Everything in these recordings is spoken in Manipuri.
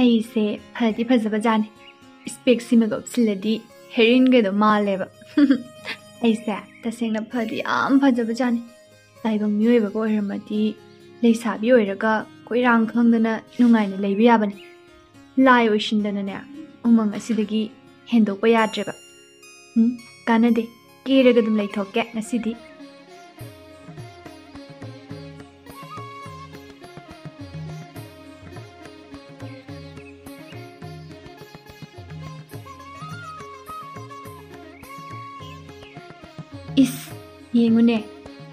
ꯑꯩꯁꯦ ꯐꯗꯤ ꯐꯖꯕꯖꯥꯠꯅꯤ ꯁ꯭ꯄꯦꯛꯁꯤꯃꯒ ꯎꯞꯁꯤꯜꯂꯗꯤ ꯍꯦꯔꯤꯟꯒꯗꯣ ꯃꯥꯜꯂꯦꯕ ꯑꯩꯁꯦ ꯇꯁꯦꯡꯅ ꯐꯗꯤ ꯌꯥꯝ ꯐꯖꯕꯖꯥꯠꯅꯤ ꯇꯥꯏꯕꯪ ꯃꯤꯑꯣꯏꯕꯒ ꯑꯣꯏꯔꯝꯃꯗꯤ ꯂꯩꯁꯥꯕꯤ ꯑꯣꯏꯔꯒ ꯀꯣꯏꯔꯥꯡ ꯈꯪꯗꯅ ꯅꯨꯡꯉꯥꯏꯅ ꯂꯩꯕ ꯌꯥꯕꯅꯤ ꯂꯥꯏ ꯑꯣꯏꯁꯤꯟꯗꯅꯅꯦ ꯎꯃꯪ ꯑꯁꯤꯗꯒꯤ ꯍꯦꯟꯗꯣꯛꯄ ꯌꯥꯗ꯭ꯔꯦꯕ ꯀꯥꯟꯅꯗꯦ ꯀꯦꯔꯒ ꯑꯗꯨꯝ ꯂꯩꯊꯣꯛꯀꯦ ꯉꯁꯤꯗꯤ इस येंगुने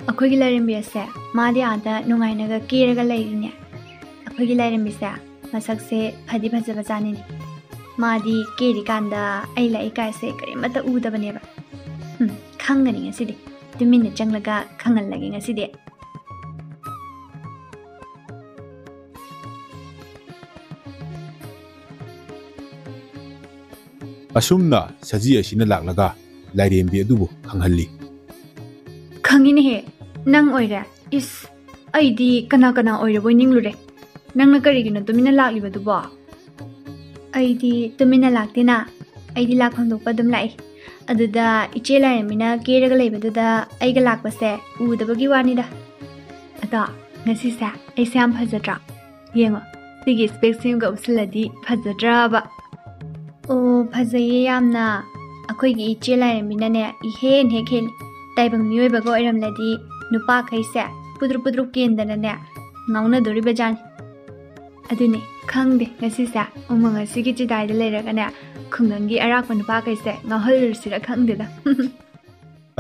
अखोगी लाइरंबी असे मादे आदा नुंगाइनागा केरगा लेरिने अखोगी लाइरंबी से मसक से फदी फजबा जानिने मादी केरी कांदा आई लाई कासे करिमता उदबनेबा खंगनी ngasidi तुमिने चंगलगा खंगल लगे ngasidi असुमना सजी असिना लागलगा लाइरेंबी अदुबु खंगहल्ली खंगिने हे नंग ओइरे इस आइदी कना कना ओइरबोय निंगलुरे नंगना करिगिनो तुमिना लाक्लिबदुबो आइदी तुमिना लाक्तेना आइदी लाखम दोपा दुम लाई अदुदा इचे लाइरमिना केरगा लेबदुदा आइगा लाक्पसे उदबगी वानिदा अदा ngasiसे आइसे याम फजद्रा येंगो सिगी स्पेक्सिमगा उप्सलदी फजद्राबा ओ फजये यामना अखोइगी इचे लाइरमिनाने इहेन हेखेन ताइबंग मियोइबगा ओइरमलदी नुपा खैसे पुद्रु पुद्रु केंदनने ngauna dori bajan adune khangde ngasisa umang asigi chidaida leiragane khungangi arakpa nupa kaise ngahol sira khangde da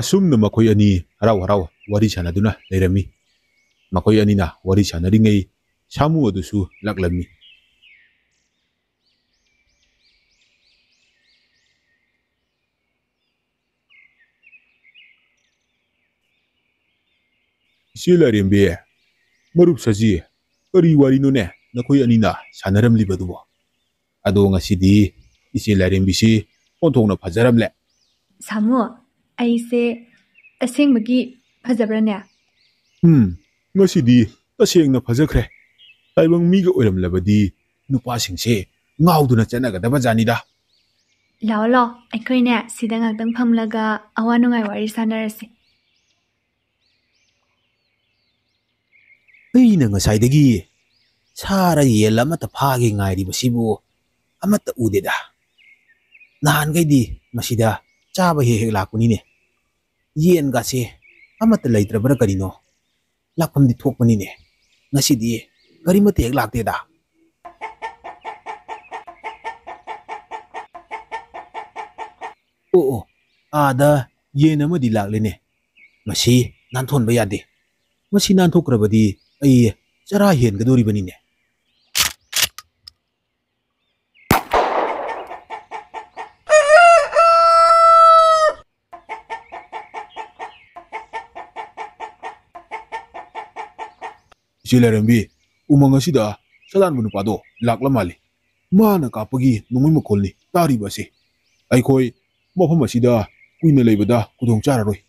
asumna makoi ani haraw haraw wari sanaduna leirami makoi ani na wari sanaringai samu adusu laklami Silarimbe marup saji kari wari no ne nakoi anina sanaram libadubo ado ngasidi isilarimbi si onthongna phajaramle samu aise asengmagi phajabrane ngasidi tasengna phajakre taibang miga oiramlabadi nupa singse ngauduna chanagadaba janida lao lo aikoine sida ngakdang phamlaga awanungai wari sanarase ꯑꯩꯅ ꯉꯁꯥꯏꯗꯒꯤ ꯁꯥꯔ ꯌꯦꯜ ꯑꯃꯠꯇ ꯐꯥꯒꯦ ꯉꯥꯏꯔꯤꯕꯁꯤꯕꯨ ꯑꯃꯠꯇ ꯎꯗꯦꯗ ꯅꯍꯥꯟꯈꯩꯗꯤ ꯃꯁꯤꯗ ꯆꯥꯕ ꯍꯦꯛ ꯍꯦꯛ ꯂꯥꯛꯄꯅꯤꯅꯦ ꯌꯦꯟꯒꯥꯁꯦ ꯑꯃꯠꯇ ꯂꯩꯇ꯭ꯔꯕ꯭ꯔꯥ ꯀꯔꯤꯅꯣ ꯂꯥꯛꯐꯝꯗꯤ ꯊꯣꯛꯄꯅꯤꯅꯦ ꯉꯁꯤꯗꯤ ꯀꯔꯤꯃꯠꯇ ꯍꯦꯛ ꯂꯥꯛꯇꯦꯗ ꯑꯣ ꯑꯥꯗ ꯌꯦꯟ ꯑꯃꯗꯤ ꯂꯥꯛꯂꯦꯅꯦ ꯃꯁꯤ ꯅꯥꯟꯊꯣꯟꯕ ꯌꯥꯗꯦ ꯃꯁꯤ ꯅꯥꯟꯊꯣꯛꯈ꯭ꯔꯕꯗꯤ ꯑꯩ ꯆꯔꯥ ꯍꯦꯟꯒꯗꯧꯔꯤꯕꯅꯤꯅꯦ Silarimbi umang asida sadan bunu pado lakla mali mana kapagi nungui makolni tari basi aikoi mafam asida kuina leibada kudong chararoi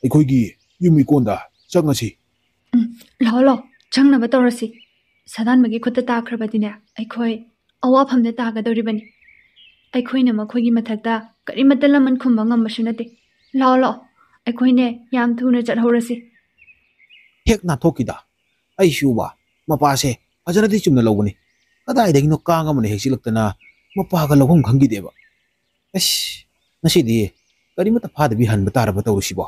aikoi gi yumi konda changasi lao lo changnaba torasi sadan magi khutta takrabadine aikoi awafamne tagadoribani ꯑꯩꯈꯣꯏꯅ ꯃꯈꯣꯏꯒꯤ ꯃꯊꯛꯇ ꯀꯔꯤꯃꯠꯇ ꯂꯃꯟ ꯈꯨꯝꯕ ꯉꯝꯕꯁꯨ ꯅꯠꯇꯦ ꯂꯥꯎ ꯂꯥꯎ ꯑꯩꯈꯣꯏꯅꯦ ꯌꯥꯝ ꯊꯨꯅ ꯆꯠꯍꯧꯔꯁꯤ ꯍꯦꯛ ꯅꯥꯟꯊꯣꯛꯈꯤꯗ ꯑꯩꯁꯨꯕ ꯃꯄꯥꯁꯦ ꯐꯖꯅꯗꯤ ꯆꯨꯝꯅ ꯂꯧꯕꯅꯤ ꯀꯗꯥꯏꯗꯒꯤꯅꯣ ꯀꯥꯡ ꯑꯃꯅ ꯍꯦꯛꯆꯤꯜꯂꯛꯇꯅ ꯃꯄꯥꯒ ꯂꯧꯐꯝ ꯈꯪꯈꯤꯗꯦꯕ ꯑꯁ ꯉꯁꯤꯗꯤ ꯀꯔꯤꯃꯠꯇ ꯐꯥꯗꯕꯤ ꯍꯟꯕ ꯇꯥꯔꯕ ꯇꯧꯔꯤꯁꯤꯕꯣ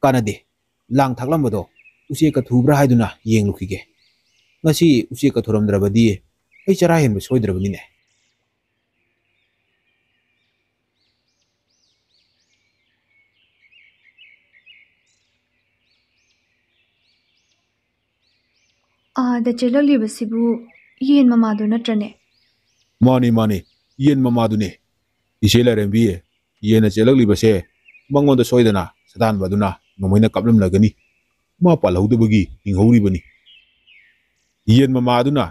ꯀꯥꯟꯅꯗꯦ ꯂꯥꯡ ꯊꯥꯛꯂꯝꯕꯗꯣ ꯎꯆꯦꯛꯀ ꯊꯨꯕ꯭ꯔꯥ ꯍꯥꯏꯗꯨꯅ ꯌꯦꯡꯂꯨꯈꯤꯒꯦ ꯉꯁꯤ ꯎꯆꯦꯛꯀ ꯊꯨꯔꯝꯗ꯭ꯔꯕꯗꯤ ꯑꯩ ꯆꯔꯥ ꯍꯦꯟꯕ ꯁꯣꯏꯗ꯭ꯔꯕꯅꯤꯅꯦ ꯑꯥꯗ ꯆꯦꯜꯂꯛꯂꯤꯕꯁꯤꯕꯨ ꯌꯦꯟ ꯃꯃꯥꯗꯨ ꯅꯠꯇ꯭ꯔꯅꯦ mani mani yen mamadune Isilarimbi yena chelakliबसे mangonda soidana sadan baduna nomoina kaplam lagani ma palhudubagi inghoribani yen mamaduna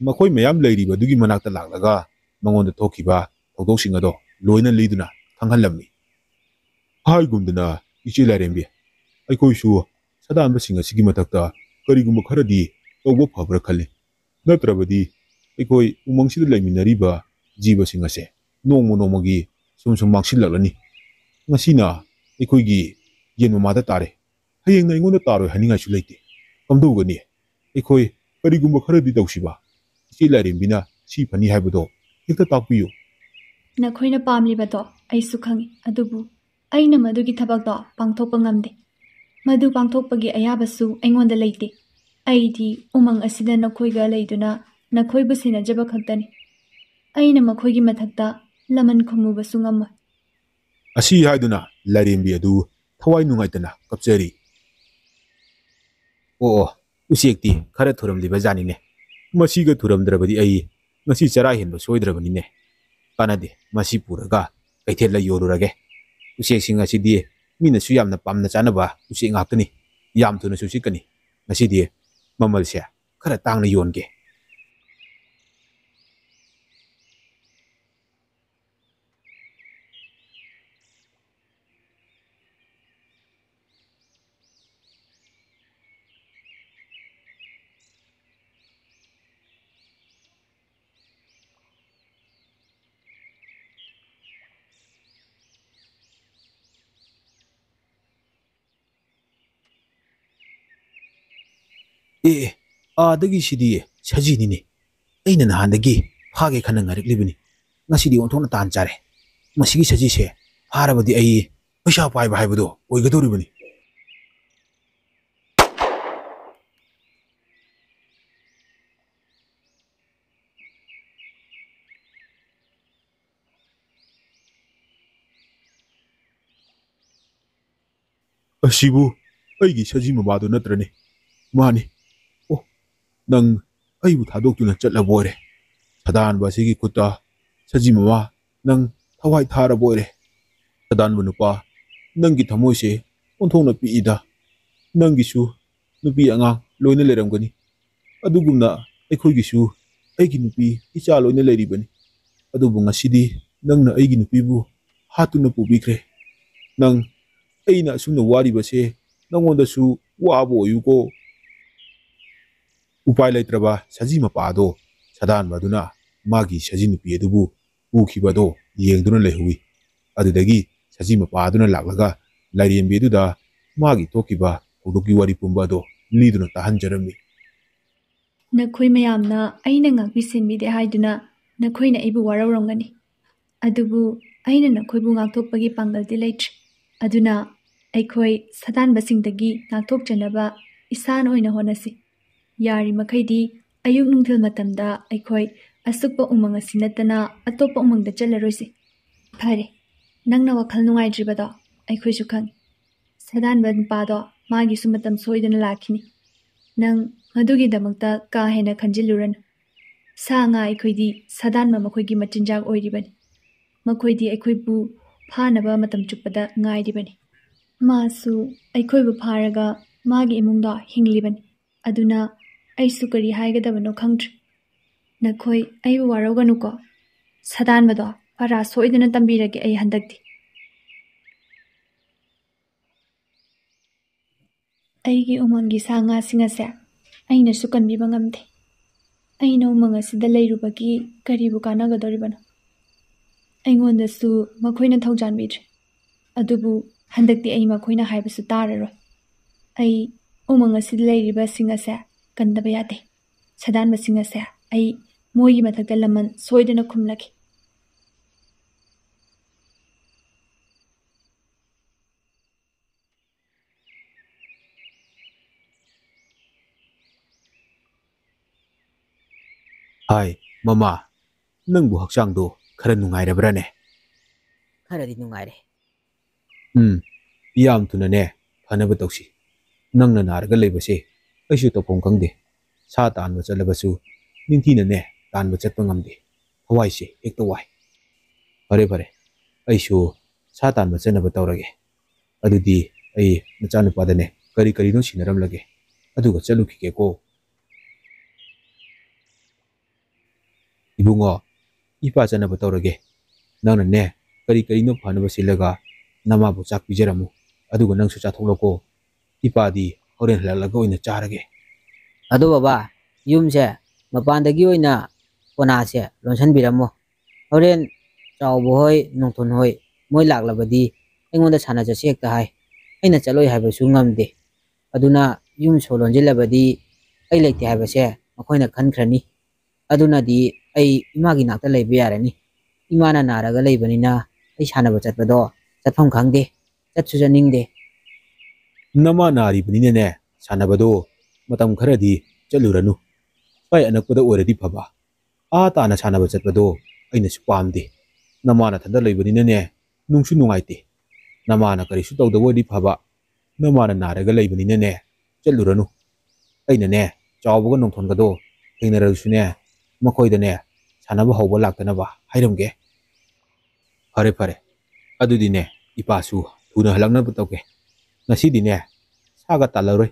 makhoi mayam leiribadुगी manakta laklaga mangonda thokhiba thokdoksinga do loina leiduna thanghallamni haigumduna Isilarimbi aikoisu sadan basinga sigi matakta karigumba kharadi tawba phabra khali natrabadi ꯑꯩꯈꯣꯏ ꯎꯃꯪꯁꯤꯗ ꯂꯩꯃꯤꯟꯅꯔꯤꯕ ꯖꯤꯕꯁꯤꯡ ꯑꯁꯦ ꯅꯣꯡꯃ ꯅꯣꯡꯃꯒꯤ ꯁꯨꯝ ꯃꯥꯡꯁꯤꯜꯂꯛꯂꯅꯤ ꯉꯁꯤꯅ ꯑꯩꯈꯣꯏꯒꯤ ꯌꯦꯟ ꯃꯃꯥꯗ ꯇꯥꯔꯦ ꯍꯌꯦꯡꯅ ꯑꯩꯉꯣꯟꯗ ꯇꯥꯔꯣꯏ ꯍꯥꯏꯅꯤꯡꯉꯥꯏꯁꯨ ꯂꯩꯇꯦ ꯀꯝꯗꯧꯒꯅꯤ ꯑꯩꯈꯣꯏ ꯀꯔꯤꯒꯨꯝꯕ ꯈꯔꯗꯤ ꯇꯧꯁꯤꯕ ꯏꯆꯦ ꯂꯥꯏꯔꯦꯝꯕꯤꯅ ꯁꯤ ꯐꯅꯤ ꯍꯥꯏꯕꯗꯣ ꯍꯦꯛꯇ ꯇꯥꯛꯄꯤꯌꯨ ꯅꯈꯣꯏꯅ ꯄꯥꯝꯂꯤꯕꯗꯣ ꯑꯩꯁꯨ ꯈꯪꯏ ꯑꯗꯨꯕꯨ ꯑꯩꯅ ꯃꯗꯨꯒꯤ ꯊꯕꯛꯇꯣ ꯄꯥꯡꯊꯣꯛꯄ ꯉꯝꯗꯦ ꯃꯗꯨ ꯄꯥꯡꯊꯣꯛꯄꯒꯤ ꯑꯌꯥꯕꯁꯨ ꯑꯩꯉꯣꯟꯗ ꯂꯩꯇꯦ ꯑꯩꯗꯤ ꯎꯃꯪ ꯑꯁꯤꯗ ꯅꯈꯣꯏꯒ ꯂꯩꯗꯨꯅ ꯅꯈꯣꯏꯕꯨ ꯁꯦꯟꯅꯖꯕ ꯈꯛꯇꯅꯤ ꯑꯩꯅ ꯃꯈꯣꯏꯒꯤ ꯃꯊꯛꯇ ꯂꯃꯟ ꯈꯨꯝꯃꯨꯕꯁꯨ ꯉꯝꯃꯣꯏ ꯑꯁꯤ ꯍꯥꯏꯗꯨꯅ ꯂꯥꯏꯔꯦꯝꯕꯤ ꯑꯗꯨ ꯊꯋꯥꯏ ꯅꯨꯡꯉꯥꯏꯇꯅ ꯀꯞꯆꯔꯤ ꯑꯣ ꯎꯆꯦꯛꯇꯤ ꯈꯔ ꯊꯨꯔꯝꯂꯤꯕ ꯖꯥꯠꯅꯤꯅꯦ ꯃꯁꯤꯒ ꯊꯨꯔꯝꯗ꯭ꯔꯕꯗꯤ ꯑꯩ ꯉꯁꯤ ꯆꯔꯥ ꯍꯦꯟꯕ ꯁꯣꯏꯗ꯭ꯔꯕꯅꯤꯅꯦ ꯀꯥꯟꯅꯗꯦ ꯃꯁꯤ ꯄꯨꯔꯒ ꯀꯩꯊꯦꯜꯗ ꯌꯣꯜꯂꯨꯔꯒꯦ ꯎꯆꯦꯛꯁꯤꯡ ꯑꯁꯤꯗꯤ ꯃꯤꯅꯁꯨ ꯌꯥꯝꯅ ꯄꯥꯝꯅ ꯆꯥꯅꯕ ꯎꯆꯦꯛ ꯉꯥꯛꯇꯅꯤ ꯌꯥꯝ ꯊꯨꯅꯁꯨ ꯆꯤꯛꯀꯅꯤ ꯉꯁꯤꯗꯤ ꯃꯃꯜꯁꯦ ꯈꯔ ꯇꯥꯡꯅ ꯌꯣꯟꯒꯦ ꯑꯥꯗꯒꯤ ꯁꯤꯗꯤ ꯁꯖꯤꯅꯤꯅꯦ ꯑꯩꯅ ꯅꯍꯥꯟꯗꯒꯤ ꯐꯥꯒꯦ ꯈꯟꯅ ꯉꯥꯏꯔꯛꯂꯤꯕꯅꯤ ꯉꯁꯤꯗꯤ ꯑꯣꯟꯊꯣꯛꯅ ꯇꯥꯟ ꯆꯥꯔꯦ ꯃꯁꯤꯒꯤ ꯁꯖꯤꯁꯦ ꯐꯥꯔꯕꯗꯤ ꯑꯩ ꯄꯩꯁꯥ ꯄꯥꯏꯕ ꯍꯥꯏꯕꯗꯣ ꯑꯣꯏꯒꯗꯧꯔꯤꯕꯅꯤ ꯑꯁꯤꯕꯨ ꯑꯩꯒꯤ ꯁꯖꯤ ꯃꯃꯥꯗꯣ ꯅꯠꯇ꯭ꯔꯅꯦ ꯃꯥꯅꯤ ꯑꯣ ꯅꯪ ꯑꯩꯕꯨ ꯊꯥꯗꯣꯛꯇꯨꯅ ꯆꯠꯂꯕ ꯑꯣꯏꯔꯦ ꯁꯗꯥꯟꯕ ꯑꯁꯤꯒꯤ ꯈꯨꯠꯇ ꯁꯖꯤ ꯃꯃꯥ ꯅꯪ ꯊꯋꯥꯏ ꯊꯥꯔꯕ ꯑꯣꯏꯔꯦ ꯁꯗꯥꯟꯕ ꯅꯨꯄꯥ ꯅꯪꯒꯤ ꯊꯃꯣꯏꯁꯦ ꯑꯣꯟꯊꯣꯛꯅ ꯄꯤꯛꯏꯗ ꯅꯪꯒꯤꯁꯨ ꯅꯨꯄꯤ ꯑꯉꯥꯡ ꯂꯣꯏꯅ ꯂꯩꯔꯝꯒꯅꯤ ꯑꯗꯨꯒꯨꯝꯅ ꯑꯩꯈꯣꯏꯒꯤꯁꯨ ꯑꯩꯒꯤ ꯅꯨꯄꯤ ꯏꯆꯥ ꯂꯣꯏꯅ ꯂꯩꯔꯤꯕꯅꯤ ꯑꯗꯨꯕꯨ ꯉꯁꯤꯗꯤ ꯅꯪꯅ ꯑꯩꯒꯤ ꯅꯨꯄꯤꯕꯨ ꯍꯥꯠꯇꯨꯅ ꯄꯨꯕꯤꯈ꯭ꯔꯦ ꯅꯪ ꯑꯩꯅ ꯑꯁꯨꯝꯅ ꯋꯥꯔꯤꯕꯁꯦ ꯅꯪꯉꯣꯟꯗꯁꯨ ꯋꯥꯕ ꯑꯣꯏꯌꯨꯀꯣ ꯎꯄꯥꯏ ꯂꯩꯇ꯭ꯔꯕ ꯁꯖꯤ ꯃꯄꯥꯗꯣ ꯁꯗꯥꯟꯕ ꯑꯗꯨꯅ ꯃꯥꯒꯤ ꯁꯖꯤ ꯅꯨꯄꯤ ꯑꯗꯨꯕꯨ ꯄꯨꯈꯤꯕꯗꯣ ꯌꯦꯡꯗꯨꯅ ꯂꯩꯍꯧꯏ ꯑꯗꯨꯗꯒꯤ ꯁꯖꯤ ꯃꯄꯥ ꯑꯗꯨꯅ ꯂꯥꯛꯂꯒ ꯂꯥꯏꯔꯦꯝꯕꯤ ꯑꯗꯨꯗ ꯃꯥꯒꯤ ꯊꯣꯛꯈꯤꯕ ꯊꯧꯗꯣꯛꯀꯤ ꯋꯥꯔꯤ ꯄꯨꯝꯕ ꯑꯗꯣ ꯂꯤꯗꯨꯅ ꯇꯥꯍꯟꯖꯔꯝꯃꯤ ꯅꯈꯣꯏ ꯃꯌꯥꯝꯅ ꯑꯩꯅ ꯉꯥꯛꯄꯤ ꯁꯦꯟꯕꯤꯗꯦ ꯍꯥꯏꯗꯨꯅ ꯅꯈꯣꯏꯅ ꯑꯩꯕꯨ ꯋꯥꯔꯧꯔꯝꯒꯅꯤ ꯑꯗꯨꯕꯨ ꯑꯩꯅ ꯅꯈꯣꯏꯕꯨ ꯉꯥꯛꯊꯣꯛꯄꯒꯤ ꯄꯥꯡꯒꯜꯗꯤ ꯂꯩꯇ꯭ꯔꯤ ꯑꯗꯨꯅ ꯑꯩꯈꯣꯏ ꯁꯗꯥꯟꯕꯁꯤꯡꯗꯒꯤ ꯉꯥꯛꯊꯣꯛꯆꯅꯕ ꯏꯁꯥꯅ ꯑꯣꯏꯅ ꯍꯣꯠꯅꯁꯤ ꯌꯥꯔꯤꯃꯈꯩꯗꯤ ꯑꯌꯨꯛ ꯅꯨꯡꯊꯤꯜ ꯃꯇꯝꯗ ꯑꯩꯈꯣꯏ ꯑꯁꯨꯛꯄ ꯎꯃꯪ ꯑꯁꯤ ꯅꯠꯇꯅ ꯑꯇꯣꯞꯄ ꯎꯃꯪꯗ ꯆꯠꯂꯔꯣꯏꯁꯤ ꯐꯔꯦ ꯅꯪꯅ ꯋꯥꯈꯜ ꯅꯨꯡꯉꯥꯏꯇ꯭ꯔꯤꯕꯗꯣ ꯑꯩꯈꯣꯏꯁꯨ ꯈꯪꯉꯤ ꯁꯗꯥꯟꯕ ꯅꯨꯄꯥꯗꯣ ꯃꯥꯒꯤꯁꯨ ꯃꯇꯝ ꯁꯣꯏꯗꯅ ꯂꯥꯛꯈꯤꯅꯤ ꯅꯪ ꯃꯗꯨꯒꯤꯗꯃꯛꯇ ꯀꯥ ꯍꯦꯟꯅ ꯈꯟꯖꯤꯜꯂꯨꯔꯅꯨ ꯁꯥ ꯉꯥ ꯑꯩꯈꯣꯏꯗꯤ ꯁꯗꯥꯟꯕ ꯃꯈꯣꯏꯒꯤ ꯃꯆꯤꯟꯖꯥꯛ ꯑꯣꯏꯔꯤꯕꯅꯤ ꯃꯈꯣꯏꯗꯤ ꯑꯩꯈꯣꯏꯕꯨ ꯐꯥꯅꯕ ꯃꯇꯝ ꯆꯨꯞꯄꯗ ꯉꯥꯏꯔꯤꯕꯅꯤ ꯃꯥꯁꯨ ꯑꯩꯈꯣꯏꯕꯨ ꯐꯥꯔꯒ ꯃꯥꯒꯤ ꯏꯃꯨꯡꯗꯣ ꯍꯤꯡꯂꯤꯕꯅꯤ ꯑꯗꯨꯅ ꯑꯩꯁꯨ ꯀꯔꯤ ꯍꯥꯏꯒꯗꯕꯅꯣ ꯈꯪꯗ꯭ꯔꯦ ꯅꯈꯣꯏ ꯑꯩꯕꯨ ꯋꯥꯔꯧꯒꯅꯨꯀꯣ ꯁꯗꯥꯟꯕꯗꯣ ꯄꯔꯥ ꯁꯣꯏꯗꯅ ꯇꯝꯕꯤꯔꯒꯦ ꯑꯩ ꯍꯟꯗꯛꯇꯤ ꯑꯩꯒꯤ ꯎꯃꯪꯒꯤ ꯁꯥ ꯉꯥꯁꯤꯡ ꯑꯁꯦ ꯑꯩꯅꯁꯨ ꯀꯟꯕꯤꯕ ꯉꯝꯗꯦ ꯑꯩꯅ ꯎꯃꯪ ꯑꯁꯤꯗ ꯂꯩꯔꯨꯕꯒꯤ ꯀꯔꯤꯕꯨ ꯀꯥꯟꯅꯒꯗꯧꯔꯤꯕꯅꯣ ꯑꯩꯉꯣꯟꯗꯁꯨ ꯃꯈꯣꯏꯅ ꯊꯧꯖꯥꯟꯕꯤꯗ꯭ꯔꯦ ꯑꯗꯨꯕꯨ ꯍꯟꯗꯛꯇꯤ ꯑꯩ ꯃꯈꯣꯏꯅ ꯍꯥꯏꯕꯁꯨ ꯇꯥꯔꯔꯣꯏ ꯑꯩ ꯎꯃꯪ ꯑꯁꯤꯗ ꯂꯩꯔꯤꯕꯁꯤꯡ ꯑꯁꯦ ꯀꯟꯗꯕ ꯌꯥꯗꯦ ꯁꯗꯥꯟꯕꯁꯤꯡ ꯑꯁꯦ ꯑꯩ ꯃꯣꯏꯒꯤ ꯃꯊꯛꯇ ꯂꯃꯟ ꯁꯣꯏꯗꯅ ꯈꯨꯝꯂꯒꯦ ꯍꯥꯏ ꯃꯃꯥ ꯅꯪꯕꯨ ꯍꯛꯆꯥꯡꯗꯣ ꯈꯔ ꯅꯨꯡꯉꯥꯏꯔꯕ꯭ꯔꯥꯅꯦ ꯈꯔꯗꯤ ꯅꯨꯡꯉꯥꯏꯔꯦ ꯌꯥꯝ ꯊꯨꯅꯅꯦ ꯐꯅꯕ ꯇꯧꯁꯤ ꯅꯪꯅ ꯅꯥꯔꯒ ꯂꯩꯕꯁꯦ ꯑꯩꯁꯨ ꯇꯧꯐꯝ ꯈꯪꯗꯦ ꯁꯥ ꯇꯥꯟꯕ ꯆꯠꯂꯕꯁꯨ ꯅꯤꯡꯊꯤꯅꯅꯦ ꯇꯥꯟꯕ ꯆꯠꯄ ꯉꯝꯗꯦ ꯊꯋꯥꯏꯁꯦ ꯍꯦꯛꯇ ꯋꯥꯏ ꯐꯔꯦ ꯐꯔꯦ ꯑꯩꯁꯨ ꯁꯥ ꯇꯥꯟꯕ ꯆꯠꯅꯕ ꯇꯧꯔꯒꯦ ꯑꯗꯨꯗꯤ ꯑꯩ ꯅꯆꯥꯅꯨꯄꯥꯗꯅꯦ ꯀꯔꯤ ꯀꯔꯤꯅꯣ ꯁꯤꯟꯅꯔꯝꯂꯒꯦ ꯑꯗꯨꯒ ꯆꯠꯂꯨꯈꯤꯒꯦꯀꯣ 이붕어 이빠 ꯆꯠꯅꯕ ꯇꯧꯔꯒꯦ ꯅꯪꯅꯅꯦ ꯀꯔꯤ ꯀꯔꯤꯅꯣ ꯐꯅꯕ ꯁꯤꯜꯂꯒ ꯅꯃꯥꯕꯨ ꯆꯥꯛ ꯄꯤꯖꯔꯝꯃꯨ ꯑꯗꯨꯒ ꯅꯪꯁꯨ ꯆꯥꯊꯣꯛꯂꯣꯀꯣ ꯏꯄꯥꯗꯤ ꯍꯣꯔꯦꯟ ꯍꯜꯂꯛꯂꯒ ꯑꯣꯏꯅ ꯆꯥꯔꯒꯦ ꯑꯗꯣ ꯕꯕꯥ ꯌꯨꯝꯁꯦ ꯃꯄꯥꯟꯗꯒꯤ ꯑꯣꯏꯅ ꯀꯣꯅꯥꯁꯦ ꯂꯣꯟꯁꯟꯕꯤꯔꯝꯃꯣ ꯍꯣꯔꯦꯟ ꯆꯥꯎꯕ ꯍꯣꯏ ꯅꯣꯡꯊꯣꯟ ꯍꯣꯏ ꯃꯣꯏ ꯂꯥꯛꯂꯕꯗꯤ ꯑꯩꯉꯣꯟꯗ ꯁꯥꯟꯅ ꯆꯠꯁꯤ ꯍꯦꯛꯇ ꯍꯥꯏ ꯑꯩꯅ ꯆꯠꯂꯣꯏ ꯍꯥꯏꯕꯁꯨ ꯉꯝꯗꯦ ꯑꯗꯨꯅ ꯌꯨꯝ ꯁꯣ ꯂꯣꯟꯁꯤꯜꯂꯕꯗꯤ ꯑꯩ ꯂꯩꯇꯦ ꯍꯥꯏꯕꯁꯦ ꯃꯈꯣꯏꯅ ꯈꯟꯈ꯭ꯔꯅꯤ ꯑꯗꯨꯅꯗꯤ ꯑꯩ ꯏꯃꯥꯒꯤ ꯅꯥꯛꯇ ꯂꯩꯕ ꯌꯥꯔꯅꯤ ꯏꯃꯥꯅ ꯅꯥꯔꯒ ꯂꯩꯕꯅꯤꯅ ꯑꯩ ꯁꯥꯟꯅꯕ ꯆꯠꯄꯗꯣ ꯆꯠꯐꯝ ꯈꯪꯗꯦ ꯆꯠꯁꯨ ꯆꯠꯅꯤꯡꯗꯦ ꯅꯃꯥ ꯅꯥꯔꯤꯕꯅꯤꯅꯅꯦ ꯁꯥꯟꯅꯕꯗꯣ ꯃꯇꯝ ꯈꯔꯗꯤ ꯆꯠꯂꯨꯔꯅꯨ ꯁ꯭ꯋꯥꯏ ꯑꯅꯛꯄꯗ ꯑꯣꯏꯔꯗꯤ ꯐꯕ ꯇꯥꯅ ꯁꯥꯟꯅꯕ ꯆꯠꯄꯗꯣ ꯑꯩꯅꯁꯨ ꯄꯥꯝꯗꯦ ꯅꯃꯥꯅ ꯊꯟꯗ ꯂꯩꯕꯅꯤꯅꯅꯦ ꯅꯨꯡꯁꯨ ꯅꯨꯡꯉꯥꯏꯇꯦ ꯅꯃꯥꯅ ꯀꯔꯤꯁꯨ ꯇꯧꯗꯕ ꯑꯣꯏꯔꯗꯤ ꯐꯕ ꯅꯃꯥꯅ ꯅꯥꯔꯒ ꯂꯩꯕꯅꯤꯅꯅꯦ ꯆꯠꯂꯨꯔꯅꯨ ꯑꯩꯅꯅꯦ ꯆꯥꯎꯕꯒ ꯅꯣꯡꯊꯣꯟꯒꯗꯣ ꯊꯦꯡꯅꯔꯁꯨꯅꯦ ꯃꯈꯣꯏꯗꯅꯦ ꯁꯥꯟꯅꯕ ꯍꯧꯕ ꯂꯥꯛꯇꯅꯕ ꯍꯥꯏꯔꯝꯒꯦ ꯐꯔꯦ ꯐꯔꯦ ꯑꯗꯨꯗꯤꯅꯦ ꯏꯄꯥꯁꯨ ꯊꯨꯅ ꯍꯜꯂꯛꯅꯕ ꯇꯧꯒꯦ ꯉꯁꯤꯗꯤꯅꯦ ꯁꯥꯒ ꯇꯥꯜꯂꯔꯣꯏ